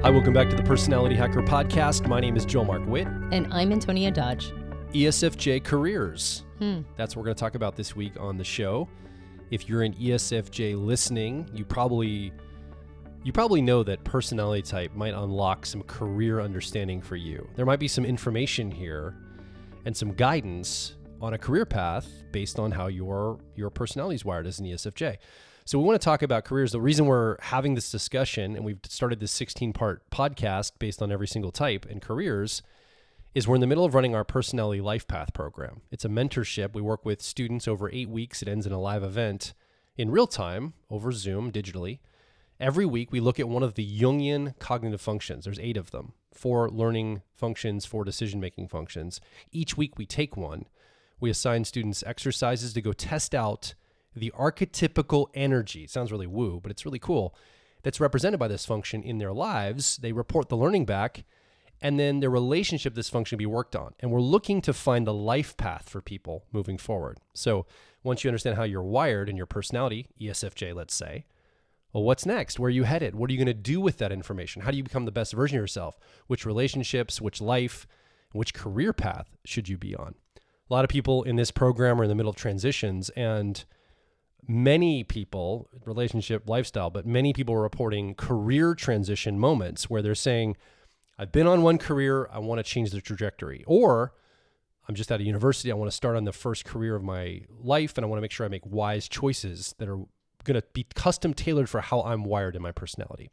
Hi, welcome back to the Personality Hacker Podcast. My name is Joel Mark Witt. And I'm Antonia Dodge. ESFJ careers. That's what we're going to talk about this week on the show. If you're an ESFJ listening, you probably know that personality type might unlock some career understanding for you. There might be some information here and some guidance on a career path based on how your personality is wired as an ESFJ. So we want to talk about careers. The reason we're having this discussion, and we've started this 16-part podcast based on every single type and careers, is we're in the middle of running our Personality Life Path program. It's a mentorship. We work with students over 8 weeks. It ends in a live event in real time over Zoom digitally. Every week, we look at one of the Jungian cognitive functions. There's 8 of them, 4 learning functions, 4 decision-making functions. Each week, we take one. We assign students exercises to go test out the archetypical energy. It sounds really woo, but it's really cool. That's represented by this function in their lives. They report the learning back, and then their relationship to this function be worked on. And we're looking to find the life path for people moving forward. So once you understand how you're wired and your personality, ESFJ, let's say, well, what's next? Where are you headed? What are you going to do with that information? How do you become the best version of yourself? Which relationships, which life, which career path should you be on? A lot of people in this program are in the middle of transitions, and many people, relationship, lifestyle, but many people are reporting career transition moments where they're saying, I've been on one career, I want to change the trajectory. Or I'm just out of university, I want to start on the first career of my life, and I want to make sure I make wise choices that are going to be custom tailored for how I'm wired in my personality.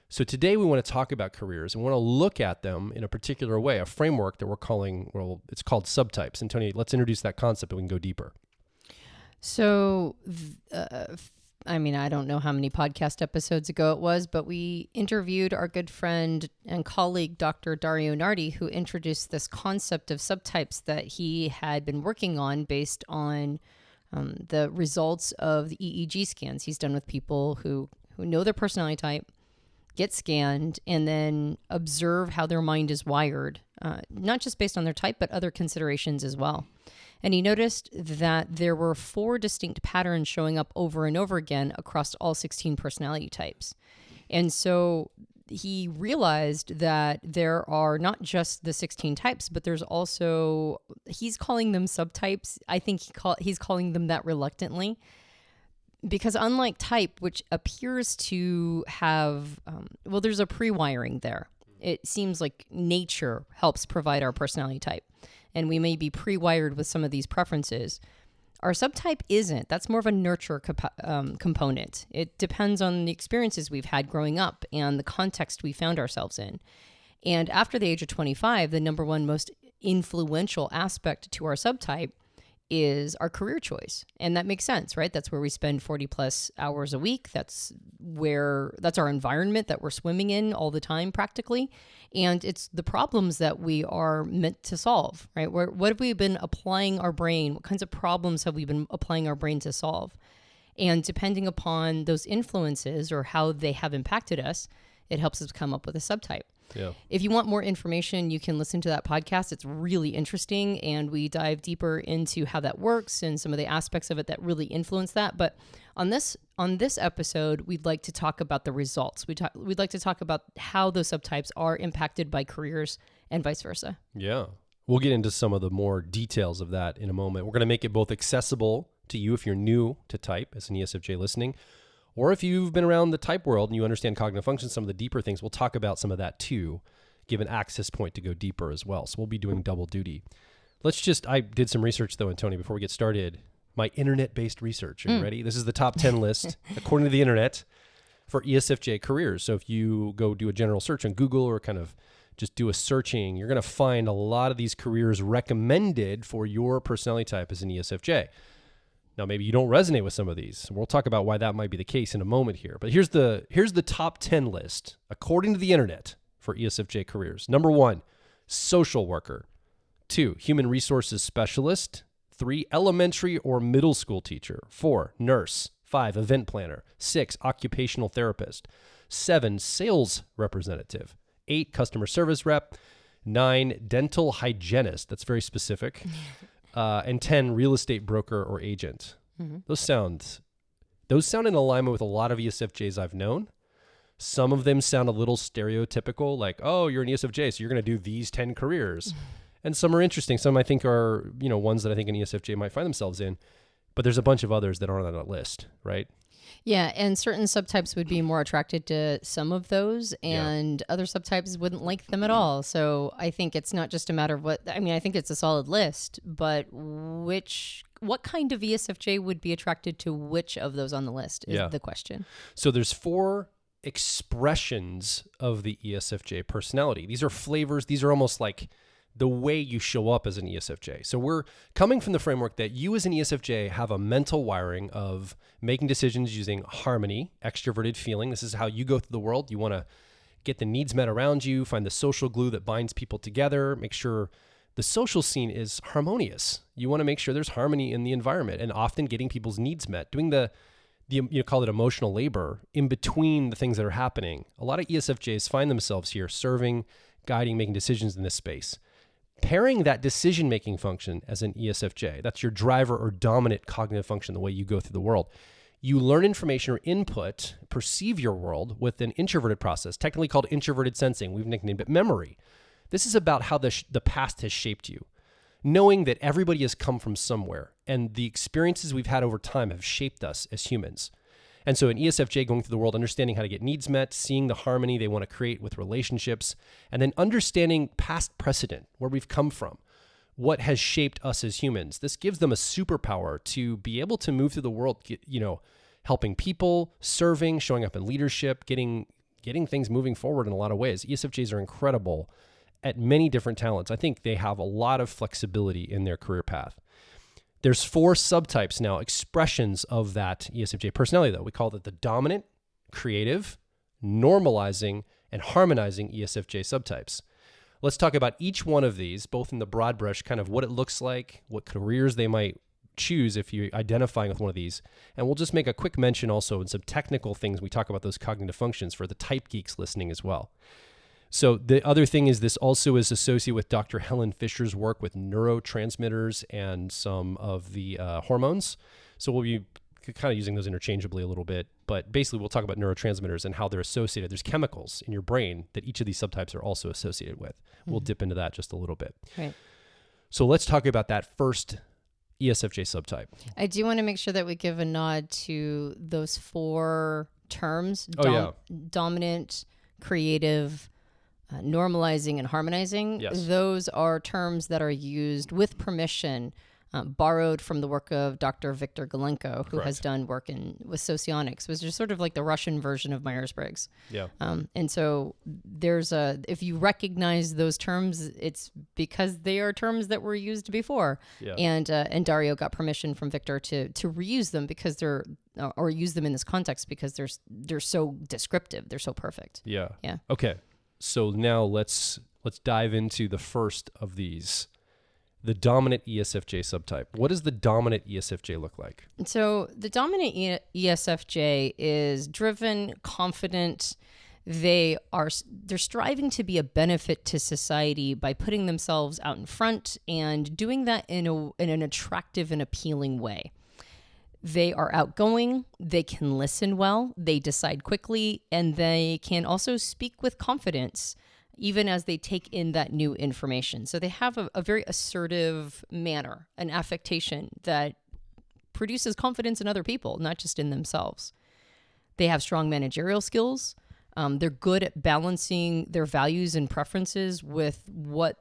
So today we want to talk about careers and want to look at them in a particular way, a framework that we're calling, well, it's called Subtypes. And Tony, let's introduce that concept and we can go deeper. So, I don't know how many podcast episodes ago it was, but we interviewed our good friend and colleague, Dr. Dario Nardi, who introduced this concept of subtypes that he had been working on based on the results of the EEG scans he's done with people who know their personality type, get scanned, and then observe how their mind is wired, not just based on their type, but other considerations as well. And he noticed that there were 4 distinct patterns showing up over and over again across all 16 personality types. And so he realized that there are not just the 16 types, but there's also, he's calling them subtypes. I think he's calling them that reluctantly. Because unlike type, which appears to have, there's a pre-wiring there. It seems like nature helps provide our personality type. And we may be pre-wired with some of these preferences. Our subtype isn't. That's more of a nurture component. It depends on the experiences we've had growing up and the context we found ourselves in. And after the age of 25, the number one most influential aspect to our subtype is our career choice. And that makes sense, right? That's where we spend 40 plus hours a week. That's our environment that we're swimming in all the time practically. And it's the problems that we are meant to solve, right? What have we been applying our brain? What kinds of problems have we been applying our brain to solve? And depending upon those influences or how they have impacted us, it helps us come up with a subtype. Yeah. If you want more information, you can listen to that podcast. It's really interesting, and we dive deeper into how that works and some of the aspects of it that really influence that. But on this episode, we'd like to talk about the results. We'd like to talk about how those subtypes are impacted by careers and vice versa. Yeah. We'll get into some of the more details of that in a moment. We're going to make it both accessible to you if you're new to type as an ESFJ listening, or if you've been around the type world and you understand cognitive functions, some of the deeper things, we'll talk about some of that too, give an access point to go deeper as well. So we'll be doing double duty. I did some research though, Antonia, before we get started, my internet-based research. Are you ready? This is the top 10 list, according to the internet, for ESFJ careers. So if you go do a general search on Google or kind of just do a searching, you're going to find a lot of these careers recommended for your personality type as an ESFJ. Now, maybe you don't resonate with some of these. We'll talk about why that might be the case in a moment here. But here's the top 10 list, according to the internet, for ESFJ careers. Number 1, social worker. 2, human resources specialist. 3, elementary or middle school teacher. 4, nurse. 5, event planner. 6, occupational therapist. 7, sales representative. 8, customer service rep. 9, dental hygienist. That's very specific. And 10, real estate broker or agent. Mm-hmm. Those sound in alignment with a lot of ESFJs I've known. Some of them sound a little stereotypical, like, oh, you're an ESFJ, so you're going to do these 10 careers. And some are interesting. Some I think are, ones that I think an ESFJ might find themselves in. But there's a bunch of others that aren't on that list, right? Yeah, and certain subtypes would be more attracted to some of those, and other subtypes wouldn't like them at all. So I think it's not just a matter of I think it's a solid list, but what kind of ESFJ would be attracted to which of those on the list is the question. So there's 4 expressions of the ESFJ personality. These are flavors. These are almost like the way you show up as an ESFJ. So we're coming from the framework that you as an ESFJ have a mental wiring of making decisions using harmony, extroverted feeling. This is how you go through the world. You want to get the needs met around you, find the social glue that binds people together, make sure the social scene is harmonious. You want to make sure there's harmony in the environment, and often getting people's needs met, doing the call it emotional labor in between the things that are happening. A lot of ESFJs find themselves here serving, guiding, making decisions in this space. Pairing that decision-making function as an ESFJ, that's your driver or dominant cognitive function, the way you go through the world. You learn information or input, perceive your world with an introverted process, technically called introverted sensing. We've nicknamed it memory. This is about how the past has shaped you. Knowing that everybody has come from somewhere and the experiences we've had over time have shaped us as humans. And so an ESFJ going through the world, understanding how to get needs met, seeing the harmony they want to create with relationships, and then understanding past precedent, where we've come from, what has shaped us as humans. This gives them a superpower to be able to move through the world, helping people, serving, showing up in leadership, getting things moving forward in a lot of ways. ESFJs are incredible at many different talents. I think they have a lot of flexibility in their career path. There's 4 subtypes now, expressions of that ESFJ personality, though. We call it the dominant, creative, normalizing, and harmonizing ESFJ subtypes. Let's talk about each one of these, both in the broad brush, kind of what it looks like, what careers they might choose if you're identifying with one of these. And we'll just make a quick mention also in some technical things. We talk about those cognitive functions for the type geeks listening as well. So the other thing is this also is associated with Dr. Helen Fisher's work with neurotransmitters and some of the hormones. So we'll be kind of using those interchangeably a little bit, but basically we'll talk about neurotransmitters and how they're associated. There's chemicals in your brain that each of these subtypes are also associated with. We'll dip into that just a little bit. Right. So let's talk about that first ESFJ subtype. I do want to make sure that we give a nod to those 4 terms, dominant, creative, normalizing, and harmonizing. Yes. Those are terms that are used with permission, borrowed from the work of Dr. Viktor Galenko, who has done work with socionics, which is sort of like the Russian version of Myers-Briggs. Yeah. And so if you recognize those terms, it's because they are terms that were used before. Yeah. And Dario got permission from Viktor to reuse them because or use them in this context because they're so descriptive. They're so perfect. Yeah. Yeah. Okay. So now let's dive into the first of these, the dominant ESFJ subtype. What does the dominant ESFJ look like? So the dominant ESFJ is driven, confident. They're striving to be a benefit to society by putting themselves out in front and doing that in an attractive and appealing way. They are outgoing, they can listen well, they decide quickly, and they can also speak with confidence, even as they take in that new information. So they have a very assertive manner, an affectation that produces confidence in other people, not just in themselves. They have strong managerial skills. They're good at balancing their values and preferences with while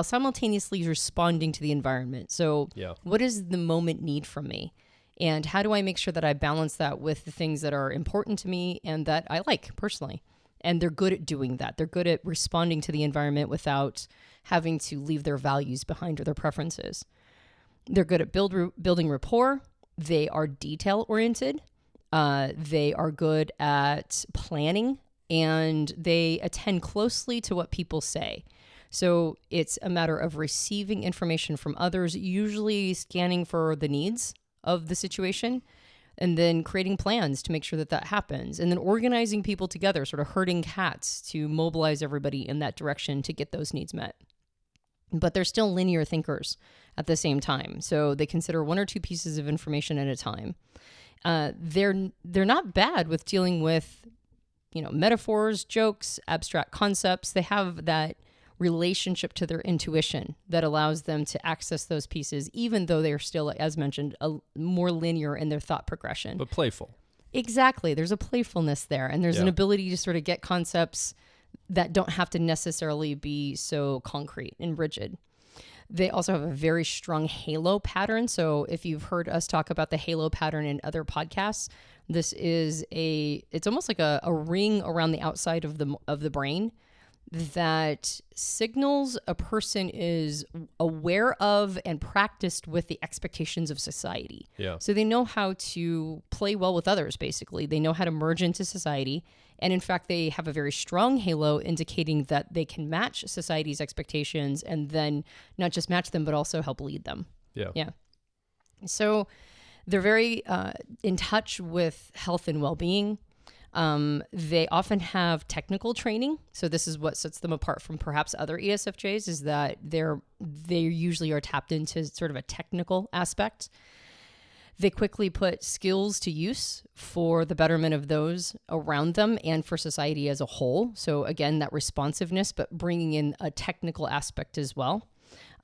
simultaneously responding to the environment. So what does the moment need from me? And how do I make sure that I balance that with the things that are important to me and that I like personally? And they're good at doing that. They're good at responding to the environment without having to leave their values behind or their preferences. They're good at building rapport. They are detail-oriented. They are good at planning, and they attend closely to what people say. So it's a matter of receiving information from others, usually scanning for the needs of the situation, and then creating plans to make sure that happens, and then organizing people together, sort of herding cats to mobilize everybody in that direction to get those needs met. But they're still linear thinkers at the same time. So they consider 1 or 2 pieces of information at a time. They're not bad with dealing with metaphors, jokes, abstract concepts. They have that relationship to their intuition that allows them to access those pieces, even though they're still, as mentioned, more linear in their thought progression. But playful. Exactly. There's a playfulness there, and there's an ability to sort of get concepts that don't have to necessarily be so concrete and rigid. They also have a very strong halo pattern. So if you've heard us talk about the halo pattern in other podcasts, this is it's almost like a ring around the outside of the brain that signals a person is aware of and practiced with the expectations of society. Yeah. So they know how to play well with others, basically. They know how to merge into society. And in fact, they have a very strong halo indicating that they can match society's expectations and then not just match them, but also help lead them. Yeah. So they're very in touch with health and well-being. They often have technical training. So this is what sets them apart from perhaps other ESFJs, is that they usually are tapped into sort of a technical aspect. They quickly put skills to use for the betterment of those around them and for society as a whole. So again, that responsiveness, but bringing in a technical aspect as well.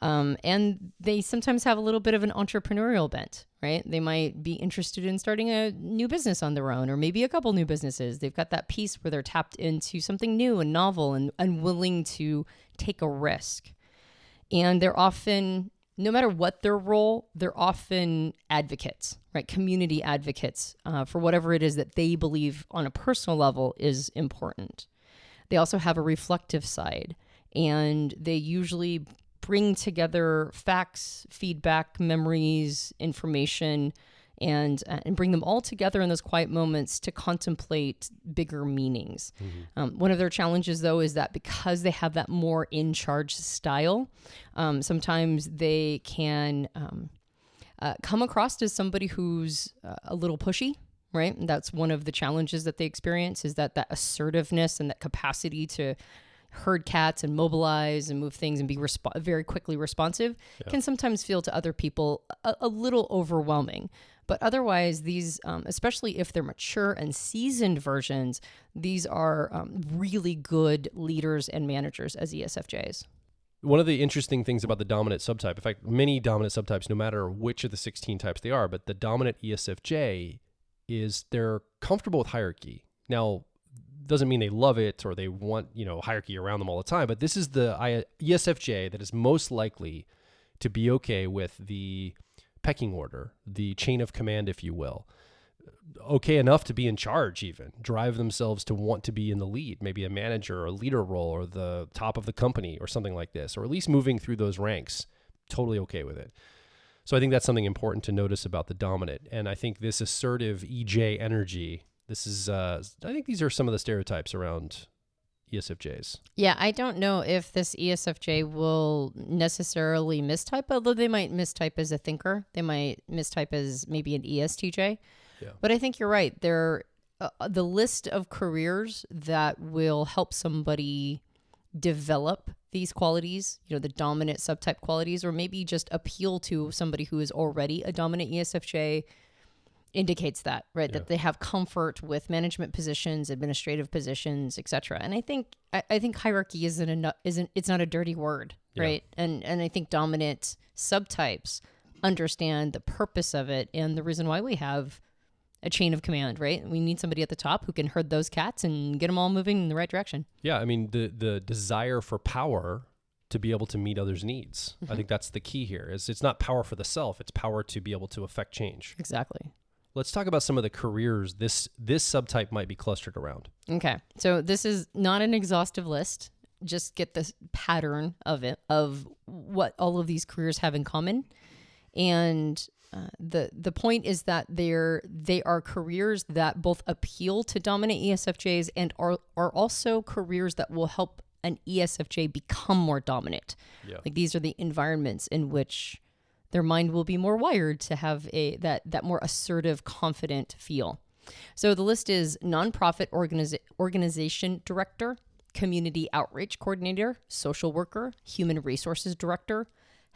And they sometimes have a little bit of an entrepreneurial bent, right? They might be interested in starting a new business on their own, or maybe a couple new businesses. They've got that piece where they're tapped into something new and novel and willing to take a risk. And they're often, no matter what their role, they're often advocates, right? Community advocates for whatever it is that they believe on a personal level is important. They also have a reflective side, and they usually bring together facts, feedback, memories, information, and bring them all together in those quiet moments to contemplate bigger meanings. Mm-hmm. One of their challenges, though, is that because they have that more in-charge style, sometimes they can come across as somebody who's a little pushy, right? And that's one of the challenges that they experience, is that assertiveness and that capacity to herd cats and mobilize and move things and be very quickly responsive can sometimes feel to other people a little overwhelming. But otherwise, these, especially if they're mature and seasoned versions, these are really good leaders and managers as ESFJs. One of the interesting things about the dominant subtype, in fact, many dominant subtypes, no matter which of the 16 types they are, but the dominant ESFJ is they're comfortable with hierarchy. Now, doesn't mean they love it or they want, hierarchy around them all the time, but this is the ESFJ that is most likely to be okay with the pecking order, the chain of command, if you will. Okay enough to be in charge, even drive themselves to want to be in the lead, maybe a manager or a leader role or the top of the company or something like this, or at least moving through those ranks, totally okay with it. So I think that's something important to notice about the dominant. And I think this assertive EJ energy, this is, I think these are some of the stereotypes around ESFJs. Yeah, I don't know if this ESFJ will necessarily mistype, although they might mistype as a thinker. They might mistype as maybe an ESTJ. Yeah. But I think you're right. They're the list of careers that will help somebody develop these qualities, the dominant subtype qualities, or maybe just appeal to somebody who is already a dominant ESFJ, indicates that, right? Yeah. That they have comfort with management positions, administrative positions, etc. And I think hierarchy isn't it's not a dirty word, right? And I think dominant subtypes understand the purpose of it and the reason why we have a chain of command, right? We need somebody at the top who can herd those cats and get them all moving in the right direction. Yeah, I mean the desire for power to be able to meet others' needs. Mm-hmm. I think that's the key here. It's not power for the self; it's power to be able to affect change. Exactly. Let's talk about some of the careers this subtype might be clustered around. Okay. So this is not an exhaustive list. Just get the pattern of what all of these careers have in common. And the point is that they are careers that both appeal to dominant ESFJs and are also careers that will help an ESFJ become more dominant. Yeah. Like these are the environments in which their mind will be more wired to have that more assertive, confident feel. So the list is nonprofit organization director, community outreach coordinator, social worker, human resources director,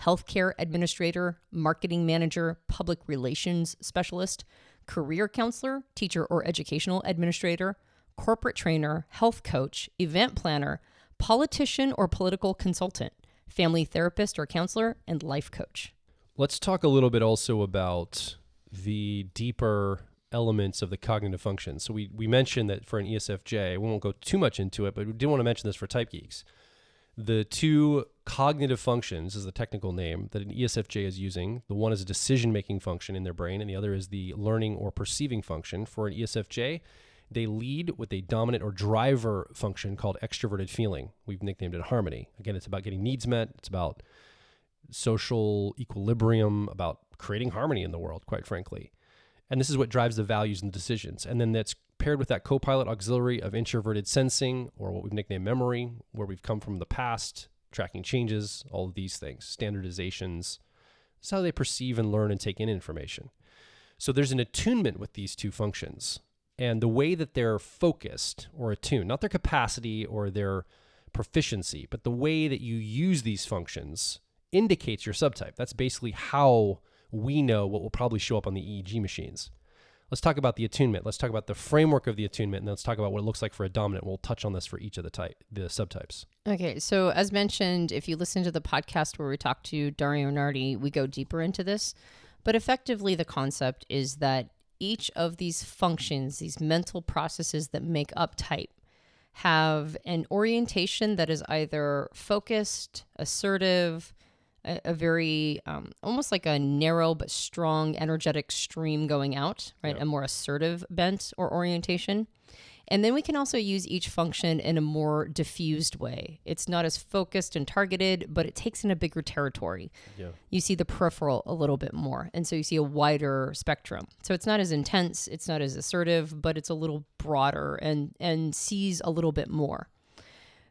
healthcare administrator, marketing manager, public relations specialist, career counselor, teacher or educational administrator, corporate trainer, health coach, event planner, politician or political consultant, family therapist or counselor, and life coach. Let's talk a little bit also about the deeper elements of the cognitive functions. So we mentioned that for an ESFJ, we won't go too much into it, but we did want to mention this for Type Geeks. The two cognitive functions is the technical name that an ESFJ is using. The one is a decision-making function in their brain, and the other is the learning or perceiving function. For an ESFJ, they lead with a dominant or driver function called extroverted feeling. We've nicknamed it harmony. Again, it's about getting needs met. It's about social equilibrium, about creating harmony in the world, quite frankly. And this is what drives the values and the decisions. And then that's paired with that co-pilot auxiliary of introverted sensing, or what we've nicknamed memory, where we've come from the past, tracking changes, all of these things, standardizations. It's how they perceive and learn and take in information. So there's an attunement with these two functions. And the way that they're focused or attuned, not their capacity or their proficiency, but the way that you use these functions indicates your subtype. That's basically how we know what will probably show up on the EEG machines. Let's talk about the attunement. Let's talk about the framework of the attunement, and then let's talk about what it looks like for a dominant. We'll touch on this for each of the subtypes. Okay, so as mentioned, if you listen to the podcast where we talk to Dario Nardi, we go deeper into this. But effectively, the concept is that each of these functions, these mental processes that make up type, have an orientation that is either focused, assertive, a very almost like a narrow but strong energetic stream going out, right? Yeah. A more assertive bent or orientation. And then we can also use each function in a more diffused way. It's not as focused and targeted, but it takes in a bigger territory. Yeah. You see the peripheral a little bit more. And so you see a wider spectrum. So it's not as intense, it's not as assertive, but it's a little broader and sees a little bit more.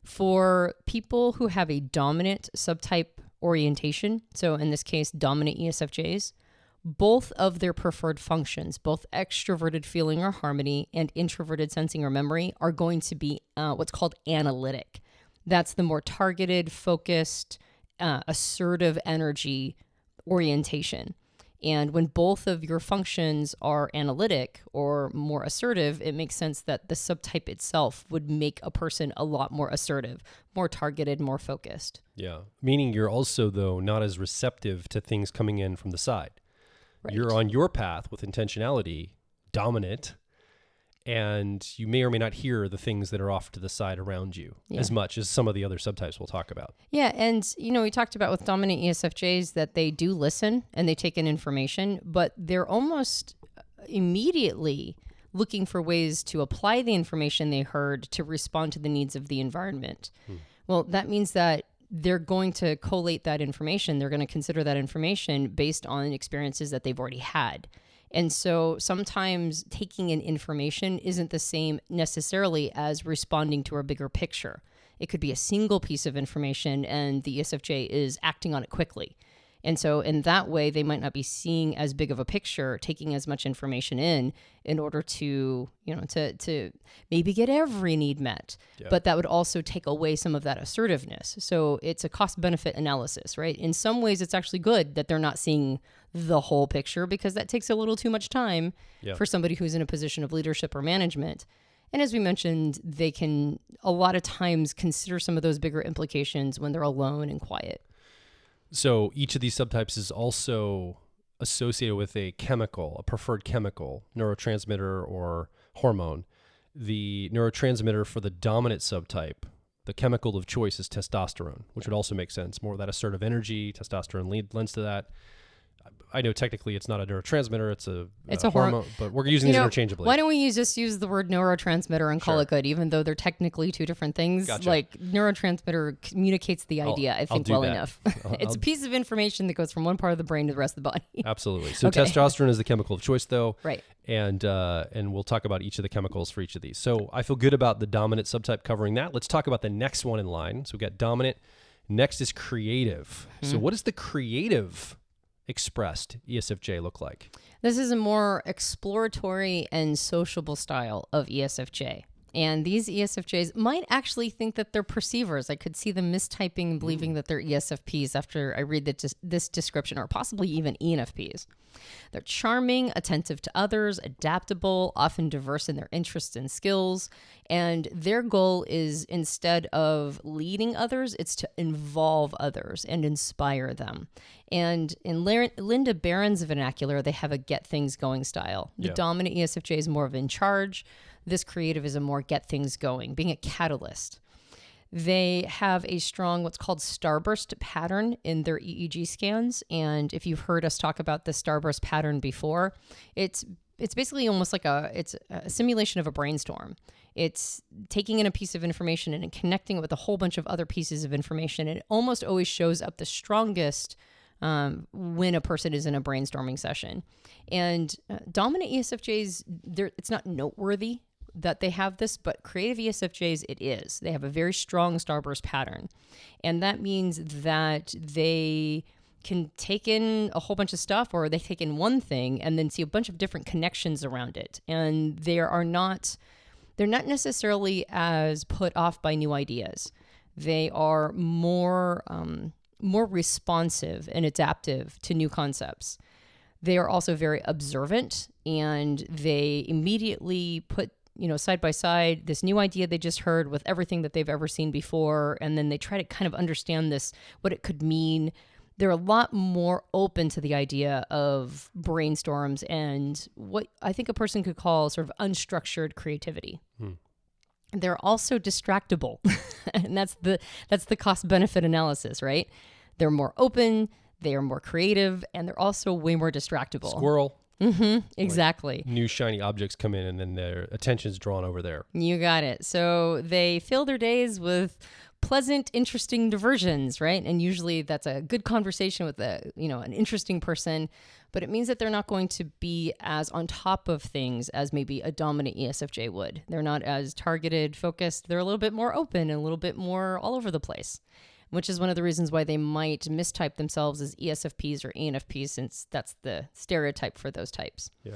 For people who have a dominant subtype orientation, so in this case, dominant ESFJs, both of their preferred functions, both extroverted feeling or harmony and introverted sensing or memory, are going to be what's called analytic. That's the more targeted, focused, assertive energy orientation. And when both of your functions are analytic or more assertive, it makes sense that the subtype itself would make a person a lot more assertive, more targeted, more focused. Yeah. Meaning you're also, though, not as receptive to things coming in from the side. Right. You're on your path with intentionality, dominant, and you may or may not hear the things that are off to the side around you as much as some of the other subtypes we'll talk about. Yeah, and we talked about with dominant ESFJs that they do listen and they take in information, but they're almost immediately looking for ways to apply the information they heard to respond to the needs of the environment. Well, that means that they're going to collate that information. They're going to consider that information based on experiences that they've already had. And so sometimes taking in information isn't the same necessarily as responding to a bigger picture. It could be a single piece of information and the ESFJ is acting on it quickly. And so in that way, they might not be seeing as big of a picture, taking as much information in order to, to maybe get every need met. Yeah. But that would also take away some of that assertiveness. So it's a cost-benefit analysis, right? In some ways, it's actually good that they're not seeing the whole picture because that takes a little too much time for somebody who's in a position of leadership or management. And as we mentioned, they can a lot of times consider some of those bigger implications when they're alone and quiet. So each of these subtypes is also associated with a chemical, a preferred chemical, neurotransmitter or hormone. The neurotransmitter for the dominant subtype, the chemical of choice is testosterone, which would also make sense. More of that assertive energy, testosterone lends to that. I know technically it's not a neurotransmitter, it's a hormone, but we're using these interchangeably. Why don't we just use the word neurotransmitter and call it good, even though they're technically two different things? Gotcha. Like neurotransmitter communicates the idea, I think, well enough. It's a piece of information that goes from one part of the brain to the rest of the body. Absolutely. So testosterone is the chemical of choice, though. Right. And we'll talk about each of the chemicals for each of these. So I feel good about the dominant subtype covering that. Let's talk about the next one in line. So we've got dominant. Next is creative. So what does the creative expressed ESFJ look like? This is a more exploratory and sociable style of ESFJ. And these ESFJs might actually think that they're perceivers. I could see them mistyping and believing that they're ESFPs after I read this description, or possibly even ENFPs. They're charming, attentive to others, adaptable, often diverse in their interests and skills, And their goal is, instead of leading others, it's to involve others and inspire them. And in Linda Barron's vernacular, they have a get things going style. The dominant ESFJ is more of in charge. This creative is a more get things going, being a catalyst. They have a strong what's called starburst pattern in their EEG scans. And if you've heard us talk about the starburst pattern before, it's basically almost like it's a simulation of a brainstorm. It's taking in a piece of information and connecting it with a whole bunch of other pieces of information. And it almost always shows up the strongest when a person is in a brainstorming session. And dominant ESFJs, it's not noteworthy that they have this, but creative ESFJs, it is. They have a very strong starburst pattern. And that means that they can take in a whole bunch of stuff, or they take in one thing and then see a bunch of different connections around it. And they're not necessarily as put off by new ideas. They are more responsive and adaptive to new concepts. They are also very observant, and they immediately put side by side this new idea they just heard with everything that they've ever seen before, and then they try to kind of understand what it could mean. They're a lot more open to the idea of brainstorms and what I think a person could call sort of unstructured creativity. They're also distractible, and that's the cost-benefit analysis, right? They're more open, they are more creative, and they're also way more distractible. Squirrel. Exactly. Like new shiny objects come in, and then their attention's drawn over there. You got it. So they fill their days with pleasant, interesting diversions, right? And usually that's a good conversation with an interesting person, but it means that they're not going to be as on top of things as maybe a dominant ESFJ would. They're not as targeted, focused. They're a little bit more open and a little bit more all over the place, which is one of the reasons why they might mistype themselves as ESFPs or ENFPs, since that's the stereotype for those types. Yeah.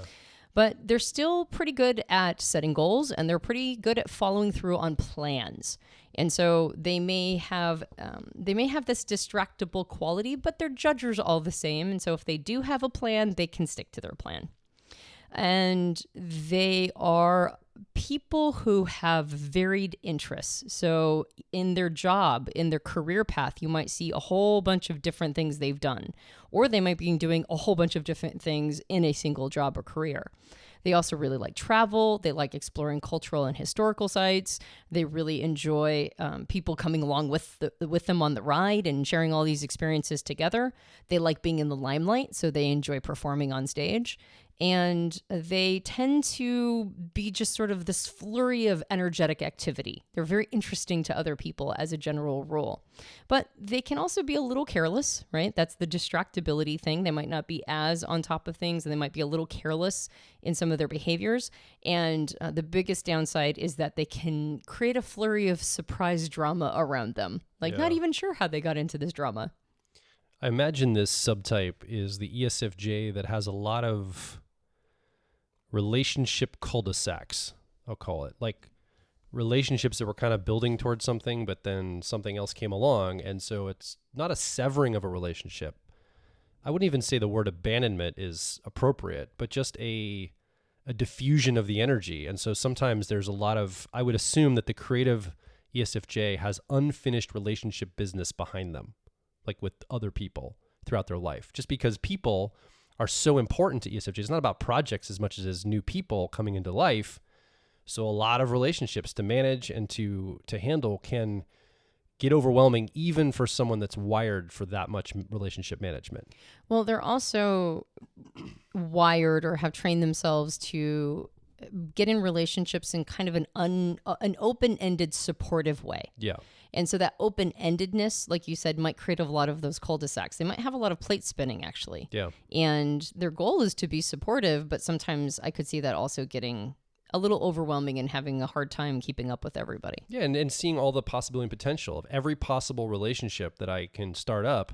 But they're still pretty good at setting goals, and they're pretty good at following through on plans. And so they may have this distractible quality, but they're judgers all the same. And so if they do have a plan, they can stick to their plan. And they are people who have varied interests. So in their job, in their career path, you might see a whole bunch of different things they've done, or they might be doing a whole bunch of different things in a single job or career. They also really like travel. They like exploring cultural and historical sites. They really enjoy people coming along with them on the ride and sharing all these experiences together. They like being in the limelight, so they enjoy performing on stage. And they tend to be just sort of this flurry of energetic activity. They're very interesting to other people as a general rule. But they can also be a little careless, right? That's the distractibility thing. They might not be as on top of things, and they might be a little careless in some of their behaviors. And the biggest downside is that they can create a flurry of surprise drama around them. Not even sure how they got into this drama. I imagine this subtype is the ESFJ that has a lot of relationship cul-de-sacs, I'll call it. Like relationships that were kind of building towards something, but then something else came along. And so it's not a severing of a relationship. I wouldn't even say the word abandonment is appropriate, but just a diffusion of the energy. And so sometimes there's a lot of, I would assume that the creative ESFJ has unfinished relationship business behind them, like with other people throughout their life, just because people are so important to ESFJ. It's not about projects as much as new people coming into life. So a lot of relationships to manage and to handle can get overwhelming, even for someone that's wired for that much relationship management. Well, they're also wired or have trained themselves to get in relationships in kind of an open-ended supportive way. Yeah. And so that open-endedness, like you said, might create a lot of those cul-de-sacs. They might have a lot of plate spinning, actually. Yeah. And their goal is to be supportive, but sometimes I could see that also getting a little overwhelming and having a hard time keeping up with everybody. Yeah, and seeing all the possibility and potential of every possible relationship that I can start up.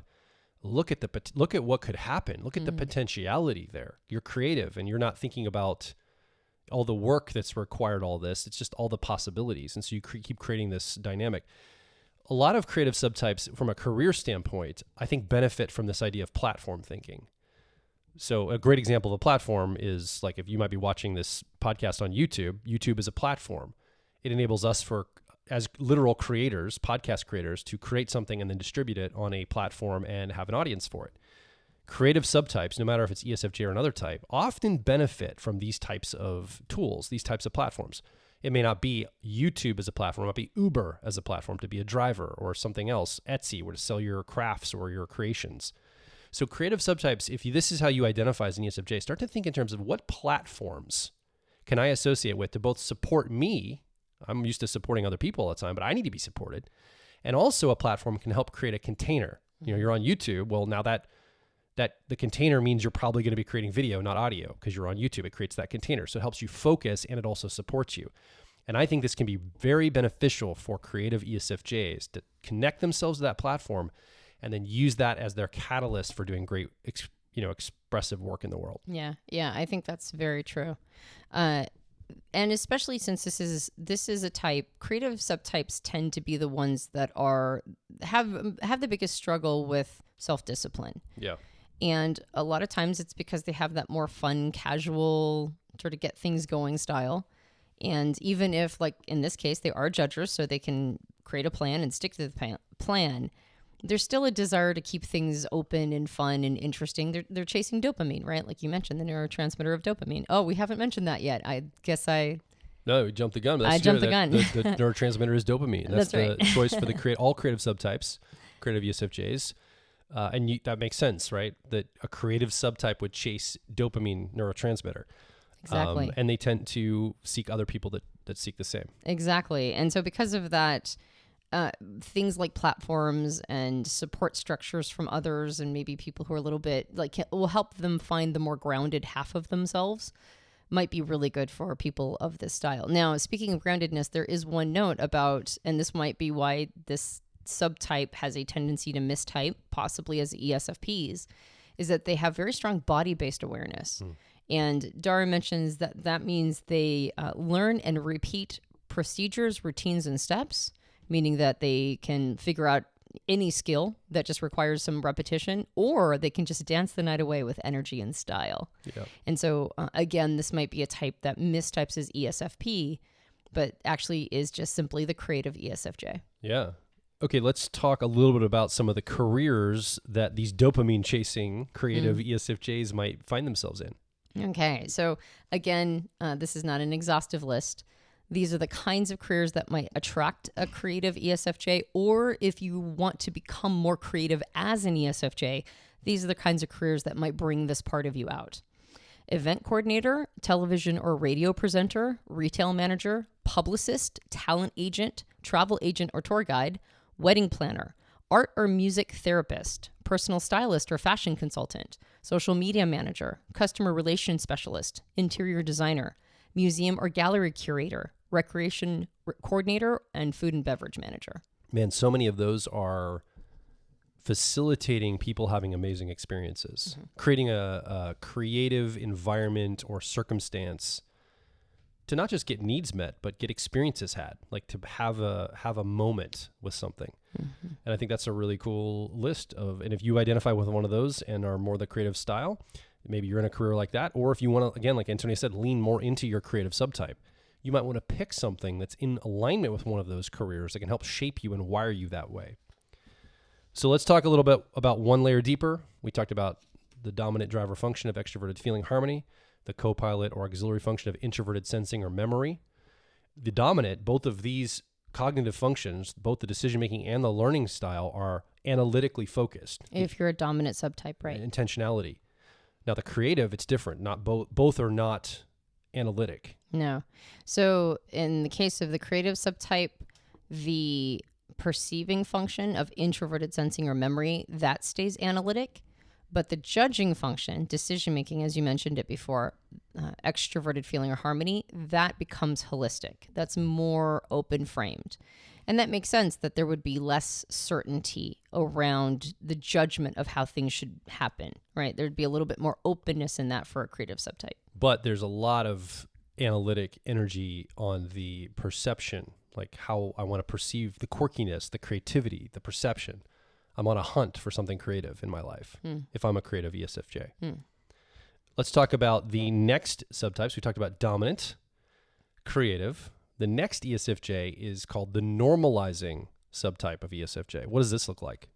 Look at what could happen. Look at the potentiality there. You're creative, and you're not thinking about all the work that's required, all this. It's just all the possibilities. And so you keep creating this dynamic. A lot of creative subtypes from a career standpoint, I think, benefit from this idea of platform thinking. So a great example of a platform is like if you might be watching this podcast on YouTube. YouTube is a platform. it enables us as literal creators, podcast creators, to create something and then distribute it on a platform and have an audience for it. Creative subtypes, no matter if it's ESFJ or another type, often benefit from these types of tools, these types of platforms. It may not be YouTube as a platform, it might be Uber as a platform to be a driver, or something else, Etsy, where to sell your crafts or your creations. So creative subtypes, this is how you identify as an ESFJ, start to think in terms of what platforms can I associate with to both support me. I'm used to supporting other people all the time, but I need to be supported. And also a platform can help create a container. You're on YouTube. Well, now that the container means you're probably going to be creating video, not audio, because you're on YouTube. It creates that container. So it helps you focus and it also supports you. And I think this can be very beneficial for creative ESFJs to connect themselves to that platform and then use that as their catalyst for doing great, expressive work in the world. Yeah, I think that's very true. And especially since this is a type, creative subtypes tend to be the ones that have the biggest struggle with self-discipline. Yeah. And a lot of times it's because they have that more fun, casual, sort of get things going style. And even if, like in this case, they are judgers, so they can create a plan and stick to the plan, there's still a desire to keep things open and fun and interesting. They're chasing dopamine, right? Like you mentioned, the neurotransmitter of dopamine. Oh, we haven't mentioned that yet. I guess No, we jumped the gun. I jumped the gun. The neurotransmitter is dopamine. That's right. The choice for all creative subtypes, creative ESFJs. And that makes sense, right? That a creative subtype would chase dopamine neurotransmitter. Exactly. And they tend to seek other people that seek the same. Exactly. And so because of that, things like platforms and support structures from others and maybe people who are a little bit will help them find the more grounded half of themselves might be really good for people of this style. Now, speaking of groundedness, there is one note about, and this might be why this subtype has a tendency to mistype, possibly as ESFPs, is that they have very strong body-based awareness. And Dara mentions that means they learn and repeat procedures, routines, and steps, meaning that they can figure out any skill that just requires some repetition, or they can just dance the night away with energy and style. Yeah. And so, again, this might be a type that mistypes as ESFP, but actually is just simply the creative ESFJ. Yeah. Okay, let's talk a little bit about some of the careers that these dopamine-chasing creative ESFJs might find themselves in. Okay, so again, this is not an exhaustive list. These are the kinds of careers that might attract a creative ESFJ, or if you want to become more creative as an ESFJ, these are the kinds of careers that might bring this part of you out. Event coordinator, television or radio presenter, retail manager, publicist, talent agent, travel agent or tour guide, wedding planner, art or music therapist, personal stylist or fashion consultant, social media manager, customer relations specialist, interior designer, museum or gallery curator, recreation coordinator, and food and beverage manager. Man, so many of those are facilitating people having amazing experiences, creating a creative environment or circumstance to not just get needs met, but get experiences had, like to have a moment with something. And I think that's a really cool list and if you identify with one of those and are more the creative style, maybe you're in a career like that. Or if you want to, again, like Antonia said, lean more into your creative subtype, you might want to pick something that's in alignment with one of those careers that can help shape you and wire you that way. So let's talk a little bit about one layer deeper. We talked about the dominant driver function of extroverted feeling harmony, the co-pilot or auxiliary function of introverted sensing or memory. The dominant, both of these cognitive functions, both the decision-making and the learning style, are analytically focused. If you're a dominant subtype, right? Intentionality. Now the creative, it's different. Not both are not analytic. No. So in the case of the creative subtype, the perceiving function of introverted sensing or memory, that stays analytic. But the judging function, decision-making, as you mentioned it before, extroverted feeling or harmony, that becomes holistic. That's more open-framed. And that makes sense that there would be less certainty around the judgment of how things should happen, right? There'd be a little bit more openness in that for a creative subtype. But there's a lot of analytic energy on the perception, like how I want to perceive the quirkiness, the creativity, the perception. I'm on a hunt for something creative in my life if I'm a creative ESFJ. Let's talk about the next subtypes. We talked about dominant, creative. The next ESFJ is called the normalizing subtype of ESFJ. What does this look like?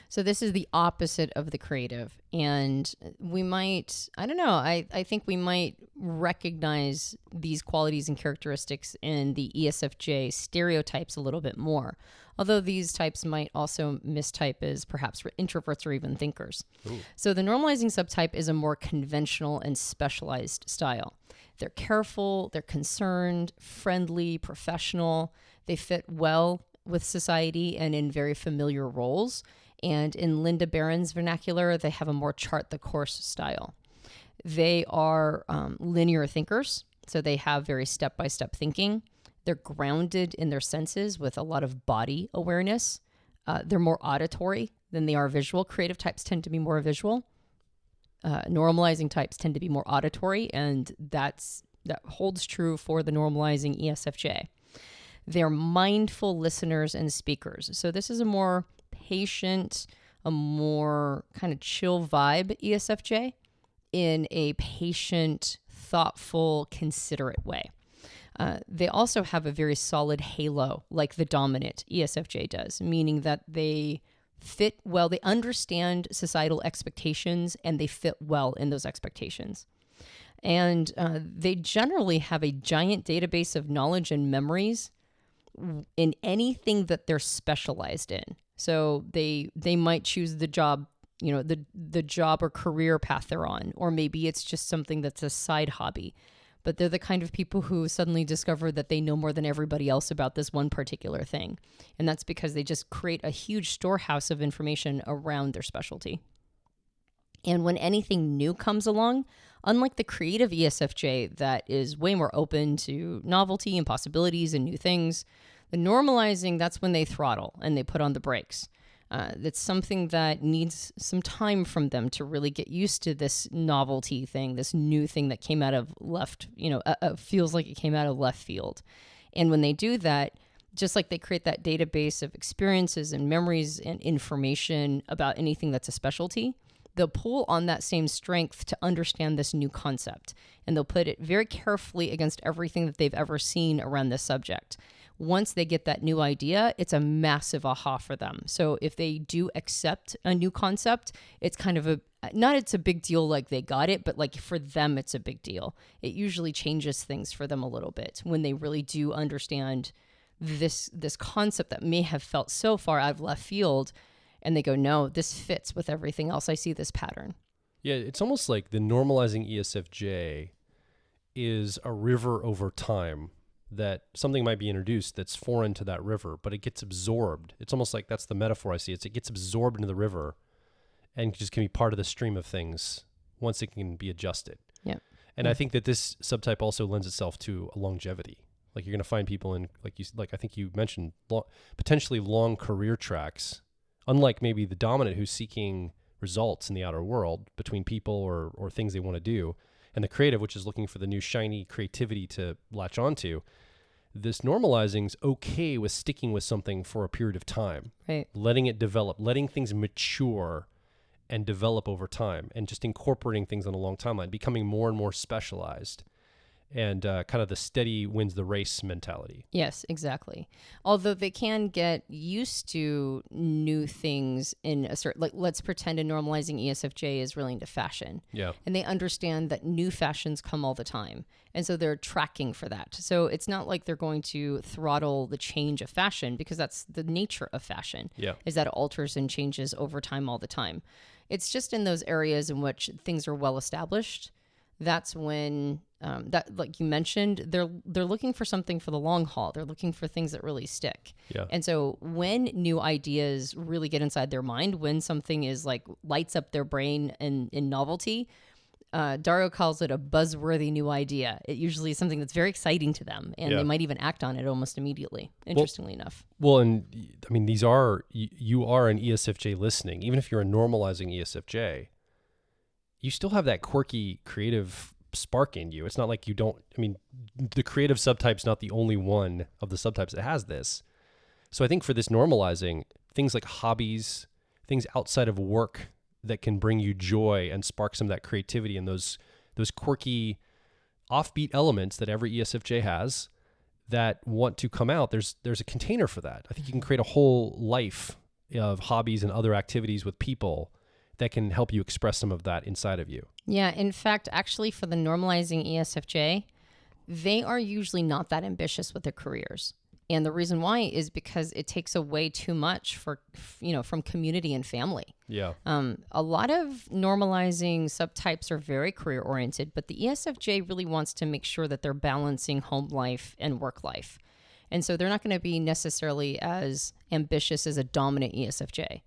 So this is the opposite of the creative. And we might, I don't know, I think we might recognize these qualities and characteristics in the ESFJ stereotypes a little bit more. Although these types might also mistype as perhaps introverts or even thinkers. Ooh. So the normalizing subtype is a more conventional and specialized style. They're careful, they're concerned, friendly, professional. They fit well with society and in very familiar roles. And in Linda Barron's vernacular, they have a more chart the course style. They are linear thinkers, so they have very step-by-step thinking. They're grounded in their senses with a lot of body awareness. They're more auditory than they are visual. Creative types tend to be more visual. Normalizing types tend to be more auditory, and that holds true for the normalizing ESFJ. They're mindful listeners and speakers. So this is a more patient, a more kind of chill vibe ESFJ in a patient, thoughtful, considerate way. They also have a very solid halo like the dominant ESFJ does, meaning that they fit well, they understand societal expectations and they fit well in those expectations. And they generally have a giant database of knowledge and memories in anything that they're specialized in. So they might choose the job, the job or career path they're on, or maybe it's just something that's a side hobby. But they're the kind of people who suddenly discover that they know more than everybody else about this one particular thing. And that's because they just create a huge storehouse of information around their specialty. And when anything new comes along, unlike the creative ESFJ that is way more open to novelty and possibilities and new things, the normalizing, that's when they throttle and they put on the brakes. That's something that needs some time from them to really get used to this novelty thing, this new thing that came out of feels like it came out of left field. And when they do that, just like they create that database of experiences and memories and information about anything that's a specialty, they'll pull on that same strength to understand this new concept. And they'll put it very carefully against everything that they've ever seen around this subject. Once they get that new idea, it's a massive aha for them. So if they do accept a new concept, it's kind of it's a big deal like they got it, but like for them, it's a big deal. It usually changes things for them a little bit when they really do understand this concept that may have felt so far out of left field. And they go, no, this fits with everything else. I see this pattern. Yeah, it's almost like the normalizing ESFJ is a river over time, that something might be introduced that's foreign to that river, but it gets absorbed. It's almost like that's the metaphor I see. It gets absorbed into the river and just can be part of the stream of things once it can be adjusted. Yeah. And I think that this subtype also lends itself to a longevity. Like you're going to find people in, I think you mentioned, potentially long career tracks, unlike maybe the dominant who's seeking results in the outer world between people or things they want to do, and the creative, which is looking for the new shiny creativity to latch onto. This normalizing's okay with sticking with something for a period of time, right? Letting it develop, letting things mature and develop over time, and just incorporating things on a long timeline, becoming more and more specialized. And kind of the steady wins the race mentality. Yes, exactly. Although they can get used to new things in a certain, like let's pretend a normalizing ESFJ is really into fashion. Yeah. And they understand that new fashions come all the time. And so they're tracking for that. So it's not like they're going to throttle the change of fashion, because that's the nature of fashion. Yeah. Is that it alters and changes over time all the time. It's just in those areas in which things are well established. That's when that, like you mentioned, they're looking for something for the long haul. They're looking for things that really stick. Yeah. And so when new ideas really get inside their mind, when something is like lights up their brain in novelty, Dario calls it a buzzworthy new idea. It usually is something that's very exciting to them, and they might even act on it almost immediately, interestingly enough. Well, and I mean, you are an ESFJ listening. Even if you're a normalizing ESFJ, you still have that quirky creative spark in you. It's not like you don't, I mean, the creative subtype's not the only one of the subtypes that has this. So I think for this normalizing, things like hobbies, things outside of work that can bring you joy and spark some of that creativity and those quirky offbeat elements that every ESFJ has, that want to come out, there's a container for that. I think you can create a whole life of hobbies and other activities with people that can help you express some of that inside of you. Yeah. In fact, actually, for the normalizing ESFJ, they are usually not that ambitious with their careers. And the reason why is because it takes away too much from community and family. Yeah. A lot of normalizing subtypes are very career oriented, but the ESFJ really wants to make sure that they're balancing home life and work life. And so they're not going to be necessarily as ambitious as a dominant ESFJ.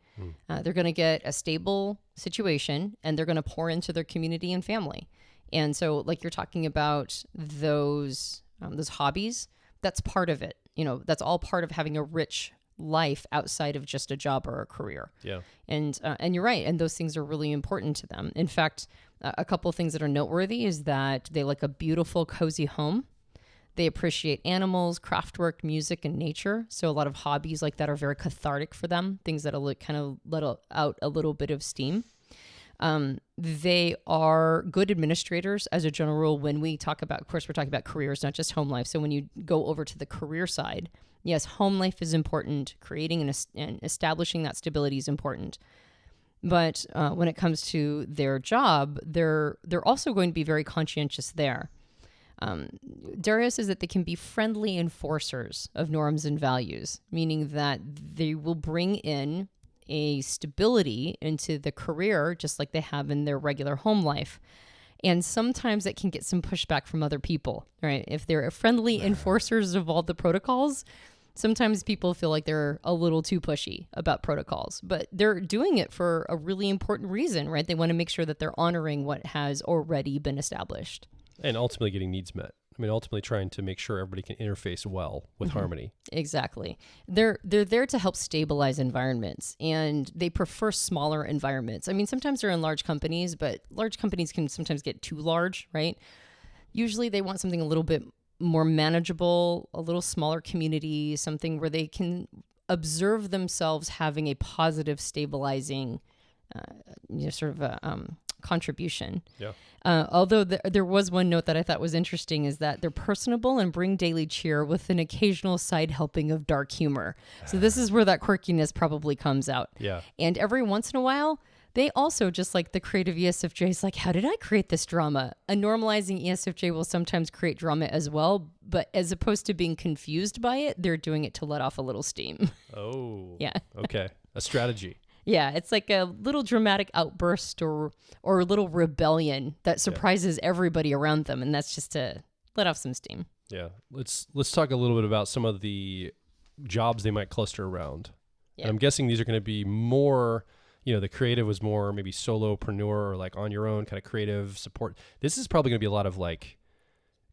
They're going to get a stable situation and they're going to pour into their community and family. And so like you're talking about those hobbies, that's part of it. That's all part of having a rich life outside of just a job or a career. Yeah. And you're right. And those things are really important to them. In fact, a couple of things that are noteworthy is that they like a beautiful, cozy home. They appreciate animals, craft work, music, and nature. So a lot of hobbies like that are very cathartic for them, things that will kind of let out a little bit of steam. They are good administrators as a general rule. When we talk about, of course, we're talking about careers, not just home life. So when you go over to the career side, yes, home life is important. Creating and establishing that stability is important. But when it comes to their job, they're also going to be very conscientious there. Dario says that they can be friendly enforcers of norms and values, meaning that they will bring in a stability into the career, just like they have in their regular home life. And sometimes it can get some pushback from other people, right? If they're friendly enforcers of all the protocols, sometimes people feel like they're a little too pushy about protocols, but they're doing it for a really important reason, right? They want to make sure that they're honoring what has already been established. And ultimately getting needs met. I mean, ultimately trying to make sure everybody can interface well with harmony. Exactly. They're there to help stabilize environments, and they prefer smaller environments. I mean, sometimes they're in large companies, but large companies can sometimes get too large, right? Usually they want something a little bit more manageable, a little smaller community, something where they can observe themselves having a positive, stabilizing, contribution. Yeah. Although there was one note that I thought was interesting is that they're personable and bring daily cheer with an occasional side helping of dark humor. So this is where that quirkiness probably comes out. Yeah. And every once in a while, they also, just like the creative ESFJ, is like, how did I create this drama? A normalizing ESFJ will sometimes create drama as well, but as opposed to being confused by it, they're doing it to let off a little steam. Oh. Yeah. Okay. A strategy. Yeah, it's like a little dramatic outburst or a little rebellion that surprises everybody around them, and that's just to let off some steam. Yeah. Let's talk a little bit about some of the jobs they might cluster around. Yeah. And I'm guessing these are going to be more, the creative was more maybe solopreneur or like on your own kind of creative support. This is probably going to be a lot of like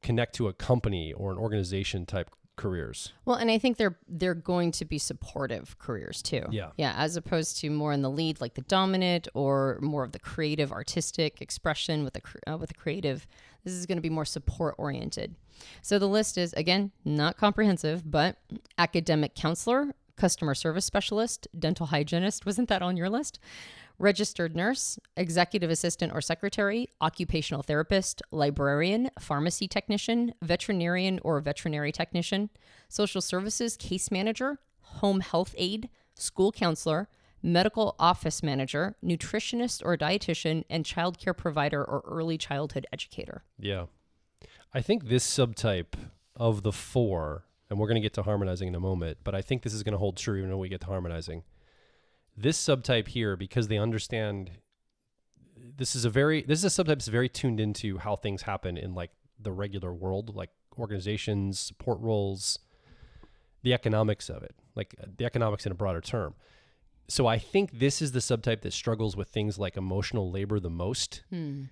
connect to a company or an organization type careers. Well, and I think they're going to be supportive careers too. Yeah. Yeah, as opposed to more in the lead like the dominant or more of the creative artistic expression with the creative. This is going to be more support oriented. So the list is, again, not comprehensive, but academic counselor, customer service specialist, dental hygienist. Wasn't that on your list? Registered nurse, executive assistant or secretary, occupational therapist, librarian, pharmacy technician, veterinarian or veterinary technician, social services case manager, home health aide, school counselor, medical office manager, nutritionist or dietitian, and childcare provider or early childhood educator. Yeah. I think this subtype of the 4, and we're going to get to harmonizing in a moment, but I think this is going to hold true even when we get to harmonizing. This subtype here, because they understand this is a subtype that's very tuned into how things happen in like the regular world, like organizations, support roles, the economics of it, like the economics in a broader term. So I think this is the subtype that struggles with things like emotional labor the most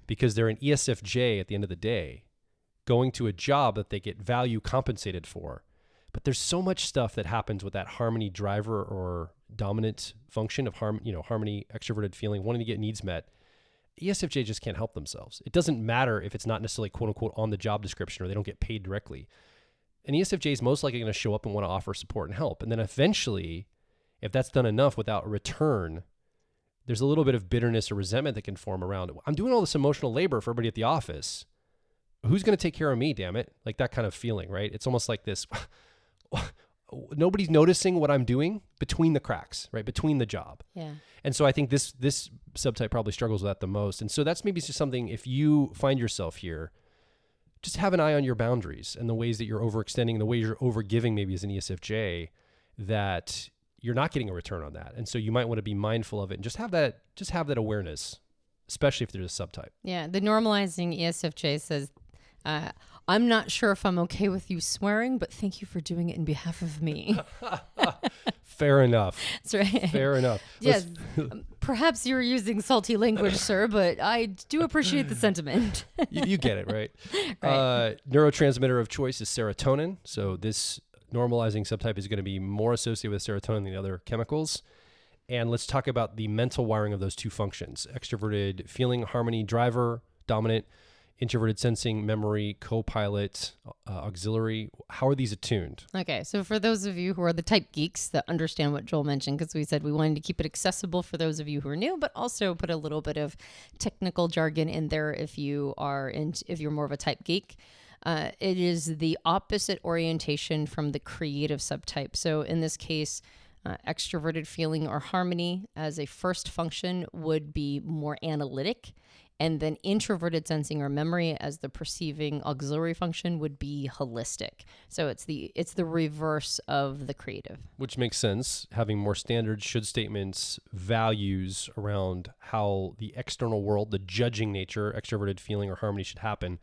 because they're an ESFJ at the end of the day, going to a job that they get value compensated for. But there's so much stuff that happens with that harmony driver or dominant function of harmony, extroverted feeling, wanting to get needs met. ESFJ just can't help themselves. It doesn't matter if it's not necessarily quote unquote on the job description or they don't get paid directly. An ESFJ is most likely going to show up and want to offer support and help. And then eventually, if that's done enough without a return, there's a little bit of bitterness or resentment that can form around it. I'm doing all this emotional labor for everybody at the office. who's going to take care of me, damn it? Like that kind of feeling, right? It's almost like this, nobody's noticing what I'm doing between the cracks, right? Between the job. Yeah. And so I think this subtype probably struggles with that the most. And so that's maybe just something, if you find yourself here, just have an eye on your boundaries and the ways that you're overextending, the ways you're overgiving maybe as an ESFJ, that you're not getting a return on that. And so you might want to be mindful of it and just have that awareness, especially if there's a subtype. Yeah. The normalizing ESFJ says, I'm not sure if I'm okay with you swearing, but thank you for doing it in behalf of me. Fair enough. That's right. Fair enough. Yes. Perhaps you're using salty language, sir, but I do appreciate the sentiment. You get it, right? Right. Neurotransmitter of choice is serotonin. So this normalizing subtype is going to be more associated with serotonin than the other chemicals. And let's talk about the mental wiring of those two functions. Extroverted feeling, harmony, driver, dominant. Introverted sensing, memory, co-pilot, auxiliary. How are these attuned? Okay, so for those of you who are the type geeks that understand what Joel mentioned, because we said we wanted to keep it accessible for those of you who are new, but also put a little bit of technical jargon in there if you're more of a type geek. It is the opposite orientation from the creative subtype. So in this case, extroverted feeling or harmony as a first function would be more analytic. And then introverted sensing or memory as the perceiving auxiliary function would be holistic. So it's the reverse of the creative. Which makes sense, having more standards, should statements, values around how the external world, the judging nature, extroverted feeling or harmony should happen,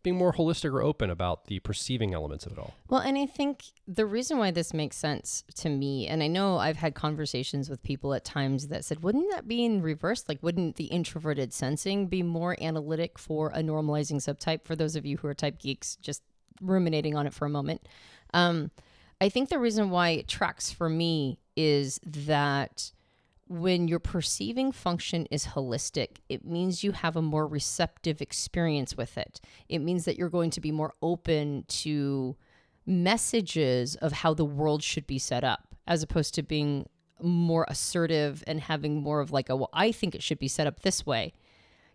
being more holistic or open about the perceiving elements of it all. Well, and I think the reason why this makes sense to me, and I know I've had conversations with people at times that said, wouldn't that be in reverse? Like, wouldn't the introverted sensing be more analytic for a normalizing subtype? For those of you who are type geeks, just ruminating on it for a moment. I think the reason why it tracks for me is that when your perceiving function is holistic, it means you have a more receptive experience with it. It means that you're going to be more open to messages of how the world should be set up, as opposed to being more assertive and having more of like well, I think it should be set up this way.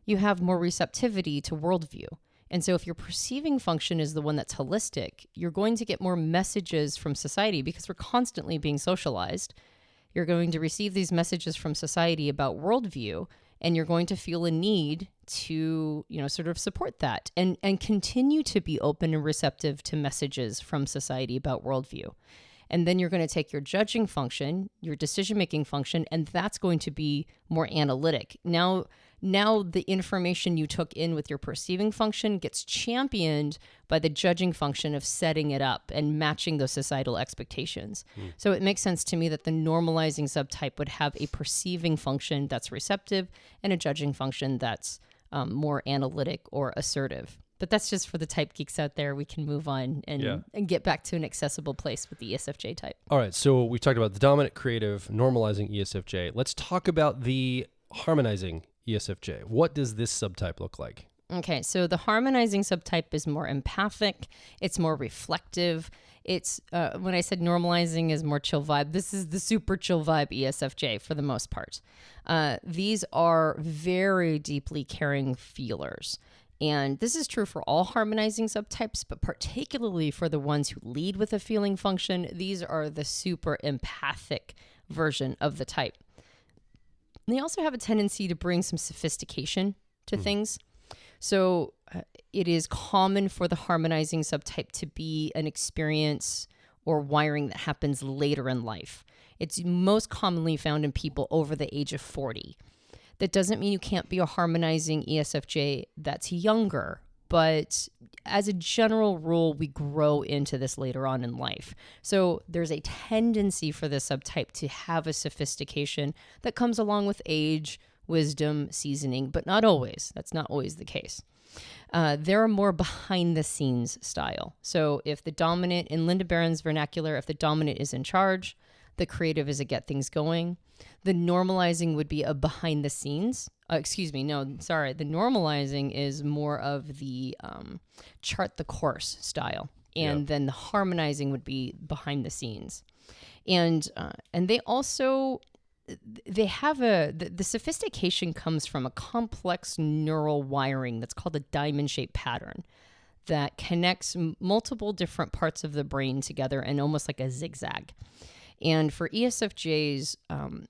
You have more receptivity to worldview. And so if your perceiving function is the one that's holistic, you're going to get more messages from society because we're constantly being socialized. You're going to receive these messages from society about worldview, and you're going to feel a need to, sort of support that and continue to be open and receptive to messages from society about worldview. And then you're going to take your judging function, your decision-making function, and that's going to be more analytic. Now the information you took in with your perceiving function gets championed by the judging function of setting it up and matching those societal expectations. So it makes sense to me that the normalizing subtype would have a perceiving function that's receptive and a judging function that's more analytic or assertive. But that's just for the type geeks out there. We can move on and get back to an accessible place with the ESFJ type. All right, so we've talked about the dominant, creative, normalizing ESFJ. Let's talk about the harmonizing ESFJ. What does this subtype look like? Okay, so the harmonizing subtype is more empathic. It's more reflective. It's when I said normalizing is more chill vibe, this is the super chill vibe ESFJ for the most part. These are very deeply caring feelers. And this is true for all harmonizing subtypes, but particularly for the ones who lead with a feeling function, these are the super empathic version of the type. And they also have a tendency to bring some sophistication to things. So it is common for the harmonizing subtype to be an experience or wiring that happens later in life. It's most commonly found in people over the age of 40. That doesn't mean you can't be a harmonizing ESFJ that's younger, but as a general rule, we grow into this later on in life. So there's a tendency for this subtype to have a sophistication that comes along with age, wisdom, seasoning, but not always. That's not always the case. They're more behind the scenes style. So if the dominant, in Linda Barron's vernacular, if the dominant is in charge, the creative is a get things going. The normalizing would be a behind the scenes. The normalizing is more of the chart the course style. And then the harmonizing would be behind the scenes. And they also, they have the sophistication comes from a complex neural wiring that's called a diamond-shaped pattern. that connects multiple different parts of the brain together and almost like a zigzag. And for ESFJs,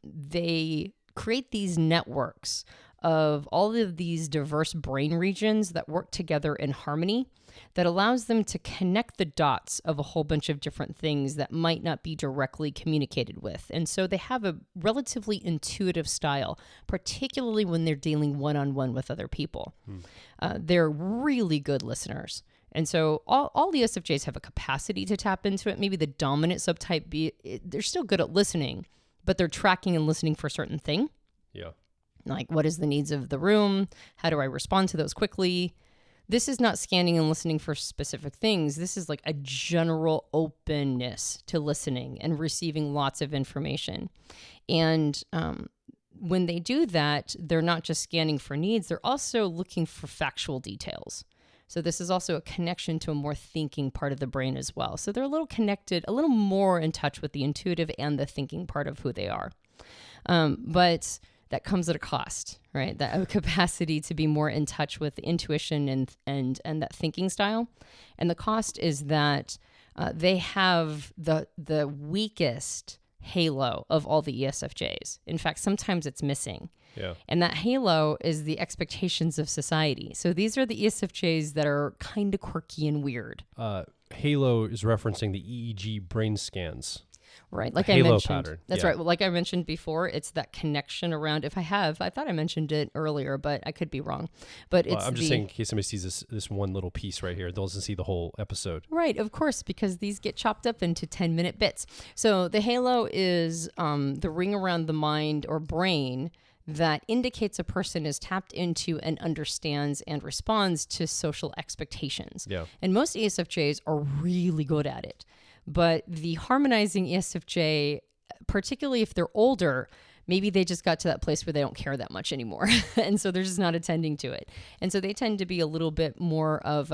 they create these networks of all of these diverse brain regions that work together in harmony that allows them to connect the dots of a whole bunch of different things that might not be directly communicated with. And so they have a relatively intuitive style, particularly when they're dealing one-on-one with other people. They're really good listeners. And so all the ESFJs have a capacity to tap into it. Maybe the dominant subtype, they're still good at listening, but they're tracking and listening for a certain thing. Yeah. Like, what is the needs of the room? How do I respond to those quickly? This is not scanning and listening for specific things. This is like a general openness to listening and receiving lots of information. And when they do that, they're not just scanning for needs, they're also looking for factual details. So this is also a connection to a more thinking part of the brain as well. So they're a little connected, a little more in touch with the intuitive and the thinking part of who they are. But that comes at a cost, right? That capacity to be more in touch with intuition and that thinking style. And the cost is that they have the weakest halo of all the ESFJs. In fact, sometimes it's missing. Yeah. And that halo is the expectations of society. So these are the ESFJs that are kind of quirky and weird. Halo is referencing the EEG brain scans. Right. Like the I halo mentioned. pattern. That's Yeah. right. Well, like I mentioned before, it's that connection around, I thought I mentioned it earlier, but I could be wrong. But it's I'm just saying in case somebody sees this one little piece right here, they'll doesn't see the whole episode. Right, of course, because these get chopped up into 10-minute bits. So the halo is the ring around the mind or brain that indicates a person is tapped into and understands and responds to social expectations. Yeah. And most ESFJs are really good at it. But the harmonizing ESFJ, particularly if they're older, maybe they just got to that place where they don't care that much anymore. And so they're just not attending to it. And so they tend to be a little bit more of,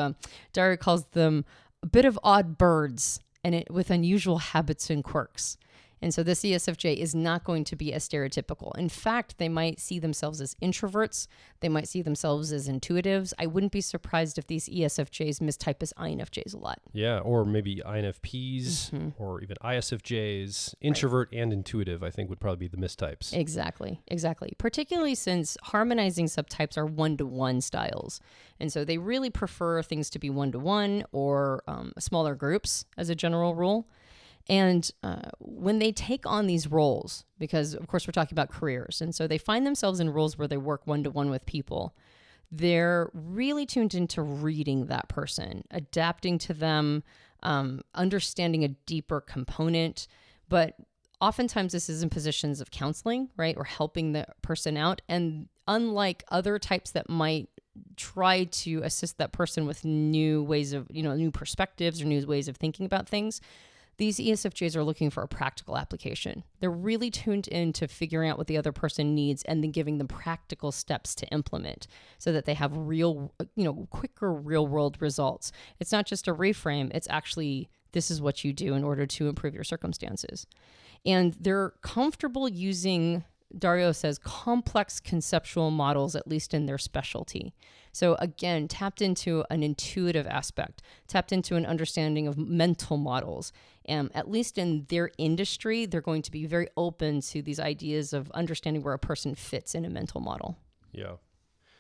Dario calls them a bit of odd birds and with unusual habits and quirks. And so this ESFJ is not going to be as stereotypical. In fact, they might see themselves as introverts. They might see themselves as intuitives. I wouldn't be surprised if these ESFJs mistype as INFJs a lot. Yeah, or maybe INFPs or even ISFJs. Introvert and intuitive, I think, would probably be the mistypes. Exactly. Particularly since harmonizing subtypes are one-to-one styles. And so they really prefer things to be one-to-one or smaller groups as a general rule. And when they take on these roles, because of course we're talking about careers, and so they find themselves in roles where they work one-to-one with people, they're really tuned into reading that person, adapting to them, understanding a deeper component. But oftentimes this is in positions of counseling, right, or helping the person out. And unlike other types that might try to assist that person with new ways of, new perspectives or new ways of thinking about things, these ESFJs are looking for a practical application. They're really tuned into figuring out what the other person needs and then giving them practical steps to implement so that they have real, quicker real world results. It's not just a reframe. It's actually, this is what you do in order to improve your circumstances. And they're comfortable using, Dario says, complex conceptual models, at least in their specialty. So again, tapped into an intuitive aspect, tapped into an understanding of mental models. At least in their industry, they're going to be very open to these ideas of understanding where a person fits in a mental model. Yeah.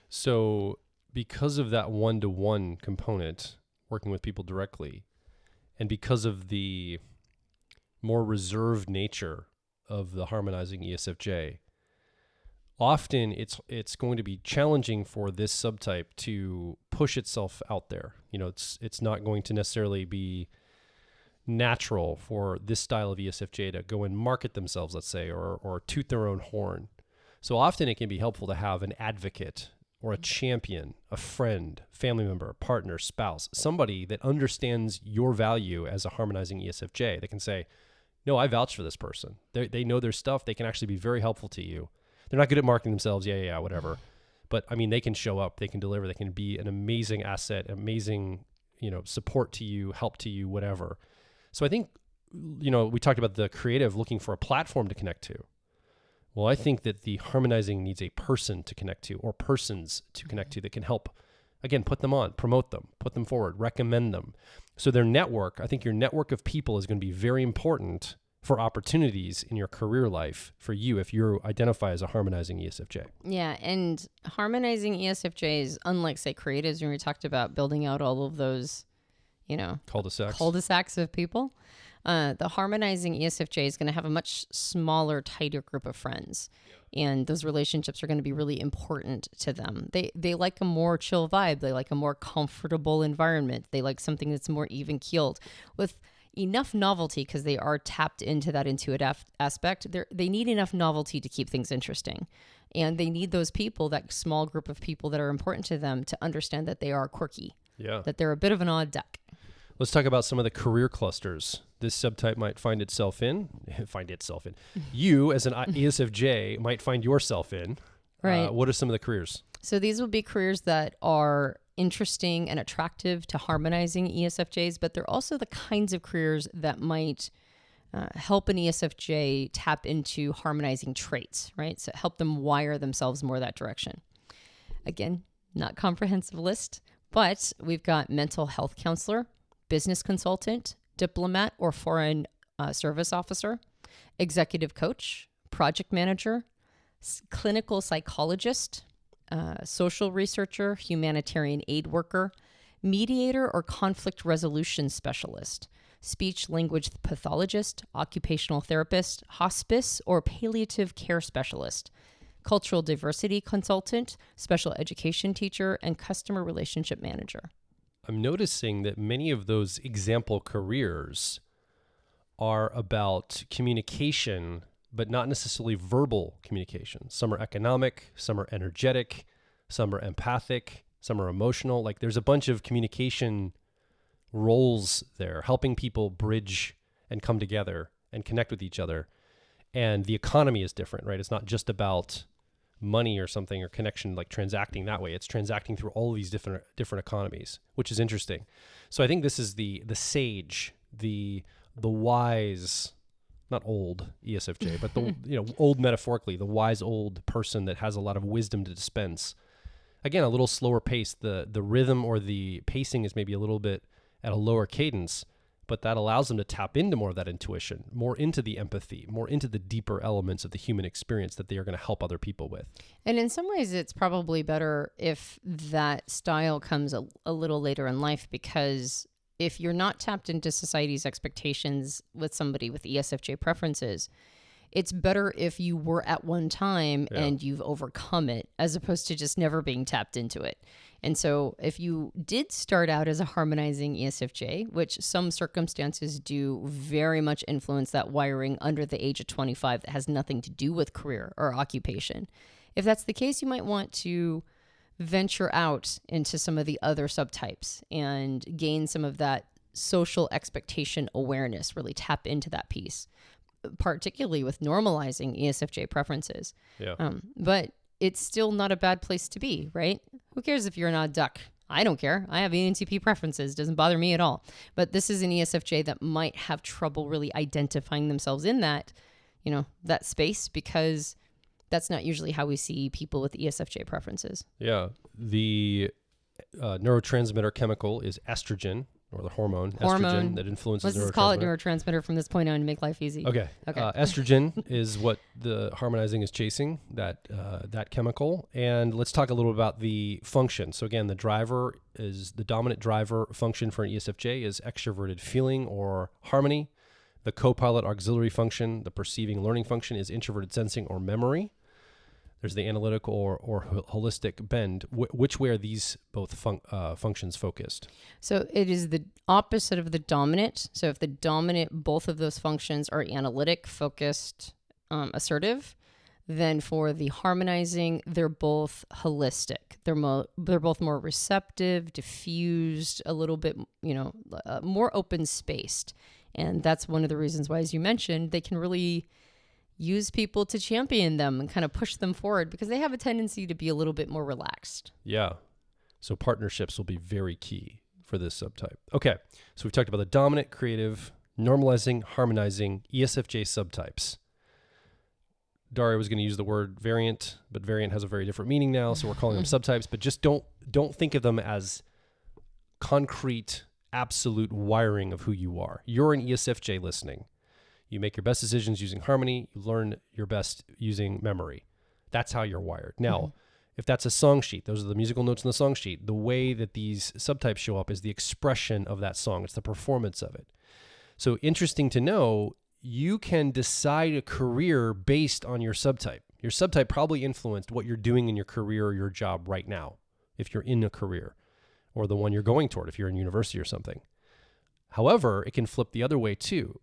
So because of that one-to-one component, working with people directly, and because of the more reserved nature of the harmonizing ESFJ, often it's going to be challenging for this subtype to push itself out there. It's not going to necessarily be natural for this style of ESFJ to go and market themselves, let's say, or toot their own horn. So often it can be helpful to have an advocate or a champion, a friend, family member, partner, spouse, somebody that understands your value as a harmonizing ESFJ that can say, no, I vouch for this person. They know their stuff. They can actually be very helpful to you. They're not good at marketing themselves. Yeah, whatever. But I mean, they can show up, they can deliver, they can be an amazing asset, amazing, support to you, help to you, whatever. So I think, we talked about the creative looking for a platform to connect to. Well, I think that the harmonizing needs a person to connect to or persons to connect to that can help Again, put them on, promote them, put them forward, recommend them. So their network, I think your network of people is going to be very important for opportunities in your career life for you if you identify as a harmonizing ESFJ. Yeah, and harmonizing ESFJs, unlike, say, creatives, when we talked about building out all of those, cul-de-sacs of people, the harmonizing ESFJ is going to have a much smaller, tighter group of friends. And those relationships are going to be really important to them. They like a more chill vibe. They like a more comfortable environment. They like something that's more even-keeled with enough novelty, because they are tapped into that intuitive aspect. They need enough novelty to keep things interesting. And they need those people, that small group of people that are important to them, to understand that they are quirky, that they're a bit of an odd duck. Let's talk about some of the career clusters this subtype might find itself in. You, as an ESFJ, might find yourself in. Right. What are some of the careers? So these will be careers that are interesting and attractive to harmonizing ESFJs, but they're also the kinds of careers that might help an ESFJ tap into harmonizing traits, right? So help them wire themselves more that direction. Again, not comprehensive list, but we've got mental health counselor, business consultant, diplomat or foreign service officer, executive coach, project manager, clinical psychologist, social researcher, humanitarian aid worker, mediator or conflict resolution specialist, speech language pathologist, occupational therapist, hospice or palliative care specialist, cultural diversity consultant, special education teacher, and customer relationship manager. I'm noticing that many of those example careers are about communication, but not necessarily verbal communication. Some are economic, some are energetic, some are empathic, some are emotional. Like there's a bunch of communication roles there, helping people bridge and come together and connect with each other. And the economy is different, right? It's not just about money or something or connection, like transacting that way. It's transacting through all of these different economies, which is interesting. So I think this is the sage, the wise, not old ESFJ, but the old metaphorically, the wise old person that has a lot of wisdom to dispense. Again, a little slower pace. The rhythm or the pacing is maybe a little bit at a lower cadence, but that allows them to tap into more of that intuition, more into the empathy, more into the deeper elements of the human experience that they are going to help other people with. And in some ways, it's probably better if that style comes a little later in life, because if you're not tapped into society's expectations with somebody with ESFJ preferences, it's better if you were at one time and you've overcome it, as opposed to just never being tapped into it. And so if you did start out as a harmonizing ESFJ, which some circumstances do very much influence that wiring under the age of 25 that has nothing to do with career or occupation. If that's the case, you might want to venture out into some of the other subtypes and gain some of that social expectation awareness, really tap into that piece, particularly with normalizing ESFJ preferences. But it's still not a bad place to be, right? Who cares if you're an odd duck? I don't care. I have ENTP preferences. Doesn't bother me at all. But this is an ESFJ that might have trouble really identifying themselves in that, that space, because that's not usually how we see people with ESFJ preferences. Yeah. The neurotransmitter chemical is estrogen, or the hormone estrogen that influences neurotransmitter. Let's just call it neurotransmitter from this point on to make life easy. Okay. Estrogen is what the harmonizing is chasing, that chemical. And let's talk a little about the function. So again, the dominant driver function for an ESFJ is extroverted feeling or harmony. The co-pilot auxiliary function, the perceiving learning function, is introverted sensing or memory. There's the analytical or holistic bend. Which way are these both functions focused? So it is the opposite of the dominant. So if the dominant, both of those functions are analytic, focused, assertive, then for the harmonizing, they're both holistic. They're both more receptive, diffused, a little bit, more open spaced. And that's one of the reasons why, as you mentioned, they can really use people to champion them and kind of push them forward, because they have a tendency to be a little bit more relaxed. Yeah. So partnerships will be very key for this subtype. Okay. So we've talked about the dominant, creative, normalizing, harmonizing, ESFJ subtypes. Daria was going to use the word variant, but variant has a very different meaning now, so we're calling them subtypes. But just don't don't think of them as concrete, absolute wiring of who you are. You're an ESFJ listening. You make your best decisions using harmony. You learn your best using memory. That's how you're wired. Now, if that's a song sheet, those are the musical notes in the song sheet. The way that these subtypes show up is the expression of that song. It's the performance of it. So interesting to know, you can decide a career based on your subtype. Your subtype probably influenced what you're doing in your career or your job right now, if you're in a career, or the one you're going toward, if you're in university or something. However, it can flip the other way too.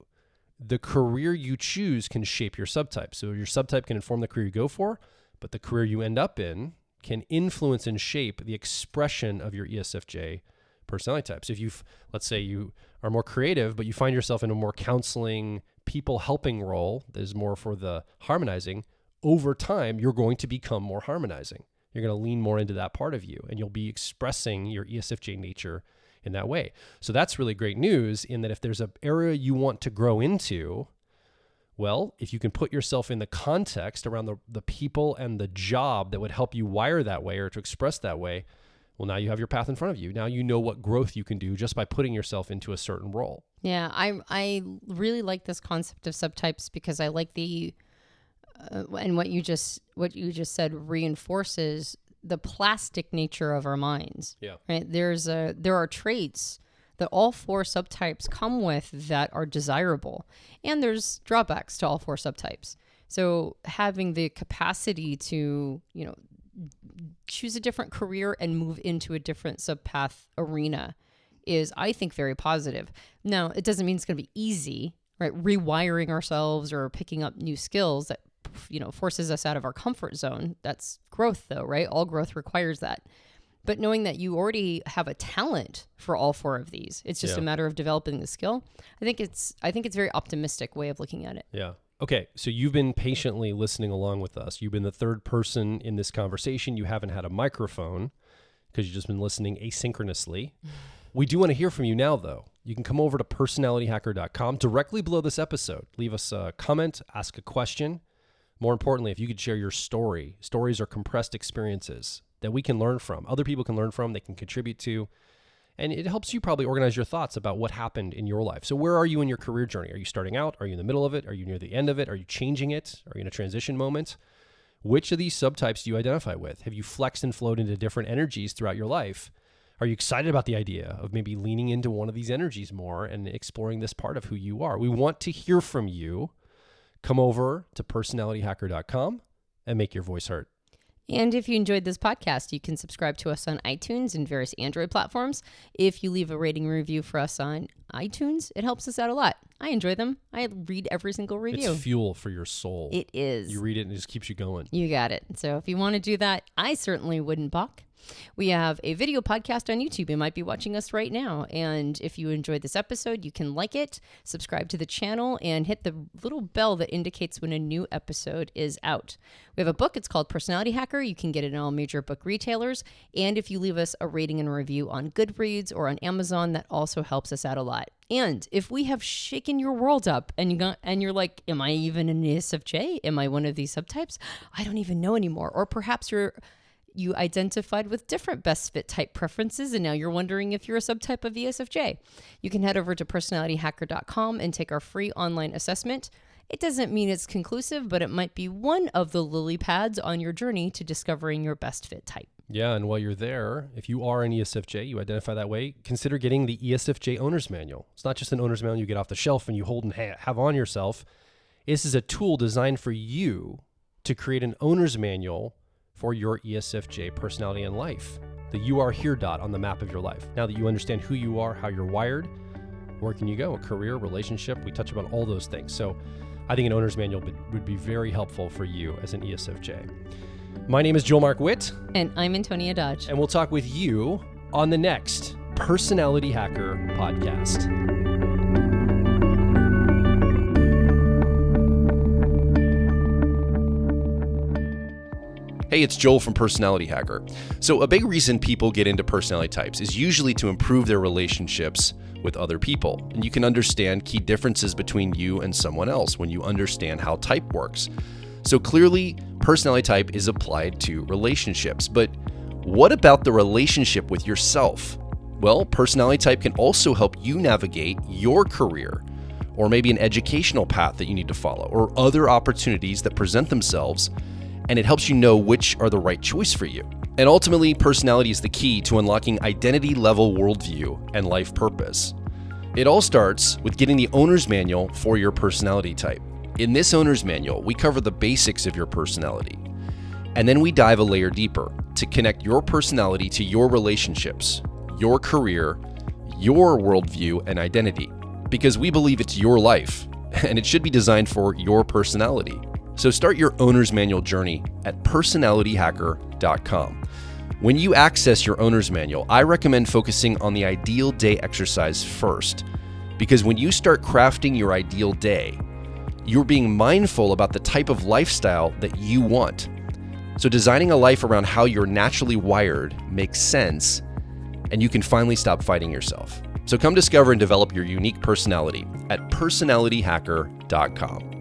The career you choose can shape your subtype. So your subtype can inform the career you go for, but the career you end up in can influence and shape the expression of your ESFJ personality type. So if let's say you are more creative, but you find yourself in a more counseling, people helping role that is more for the harmonizing, over time, you're going to become more harmonizing. You're going to lean more into that part of you, and you'll be expressing your ESFJ nature in that way. So that's really great news in that if there's an area you want to grow into, well, if you can put yourself in the context around the people and the job that would help you wire that way or to express that way, well, now you have your path in front of you. Now you know what growth you can do just by putting yourself into a certain role. Yeah, I really like this concept of subtypes because I like the and what you just said reinforces the plastic nature of our minds. Yeah. Right. There are traits that all 4 subtypes come with that are desirable, and there's drawbacks to all 4 subtypes. So having the capacity to, choose a different career and move into a different subpath arena is, I think, very positive. Now, it doesn't mean it's going to be easy, right? Rewiring ourselves or picking up new skills that, forces us out of our comfort zone. That's growth though, right? All growth requires that. But knowing that you already have a talent for all 4 of these, it's just a matter of developing the skill. I think it's a very optimistic way of looking at it. Yeah. Okay. So you've been patiently listening along with us. You've been the third person in this conversation. You haven't had a microphone because you've just been listening asynchronously. We do want to hear from you now, though. You can come over to personalityhacker.com directly below this episode. Leave us a comment, ask a question. More importantly, if you could share your story. Stories are compressed experiences that we can learn from. Other people can learn from, they can contribute to. And it helps you probably organize your thoughts about what happened in your life. So where are you in your career journey? Are you starting out? Are you in the middle of it? Are you near the end of it? Are you changing it? Are you in a transition moment? Which of these subtypes do you identify with? Have you flexed and flowed into different energies throughout your life? Are you excited about the idea of maybe leaning into one of these energies more and exploring this part of who you are? We want to hear from you. Come over to personalityhacker.com and make your voice heard. And if you enjoyed this podcast, you can subscribe to us on iTunes and various Android platforms. If you leave a rating review for us on iTunes, it helps us out a lot. I enjoy them. I read every single review. It's fuel for your soul. It is. You read it and it just keeps you going. You got it. So if you want to do that, I certainly wouldn't balk. We have a video podcast on YouTube. You might be watching us right now. And if you enjoyed this episode, you can like it, subscribe to the channel, and hit the little bell that indicates when a new episode is out. We have a book. It's called Personality Hacker. You can get it in all major book retailers. And if you leave us a rating and review on Goodreads or on Amazon, that also helps us out a lot. And if we have shaken your world up and you're like, am I even an ESFJ? Am I one of these subtypes? I don't even know anymore. Or perhaps you identified with different best fit type preferences, and now you're wondering if you're a subtype of ESFJ. You can head over to personalityhacker.com and take our free online assessment. It doesn't mean it's conclusive, but it might be one of the lily pads on your journey to discovering your best fit type. Yeah, and while you're there, if you are an ESFJ, you identify that way, consider getting the ESFJ Owner's Manual. It's not just an owner's manual you get off the shelf and you hold and have on yourself. This is a tool designed for you to create an owner's manual for your ESFJ personality and life. The You Are Here dot on the map of your life. Now that you understand who you are, how you're wired, where can you go? A career, relationship, we touch about all those things. So I think an owner's manual would be very helpful for you as an ESFJ. My name is Joel Mark Witt. And I'm Antonia Dodge. And we'll talk with you on the next Personality Hacker podcast. Hey, it's Joel from Personality Hacker. So a big reason people get into personality types is usually to improve their relationships with other people. And you can understand key differences between you and someone else when you understand how type works. So clearly, personality type is applied to relationships. But What about the relationship with yourself? Well, personality type can also help you navigate your career, or maybe an educational path that you need to follow, or other opportunities that present themselves, and it helps you know which are the right choice for you. And ultimately, personality is the key to unlocking identity-level worldview and life purpose. It all starts with getting the owner's manual for your personality type. In this owner's manual, we cover the basics of your personality, and then we dive a layer deeper to connect your personality to your relationships, your career, your worldview, and identity, because we believe it's your life, and it should be designed for your personality. So start your owner's manual journey at personalityhacker.com. When you access your owner's manual, I recommend focusing on the ideal day exercise first, because when you start crafting your ideal day, you're being mindful about the type of lifestyle that you want. So designing a life around how you're naturally wired makes sense, and you can finally stop fighting yourself. So come discover and develop your unique personality at personalityhacker.com.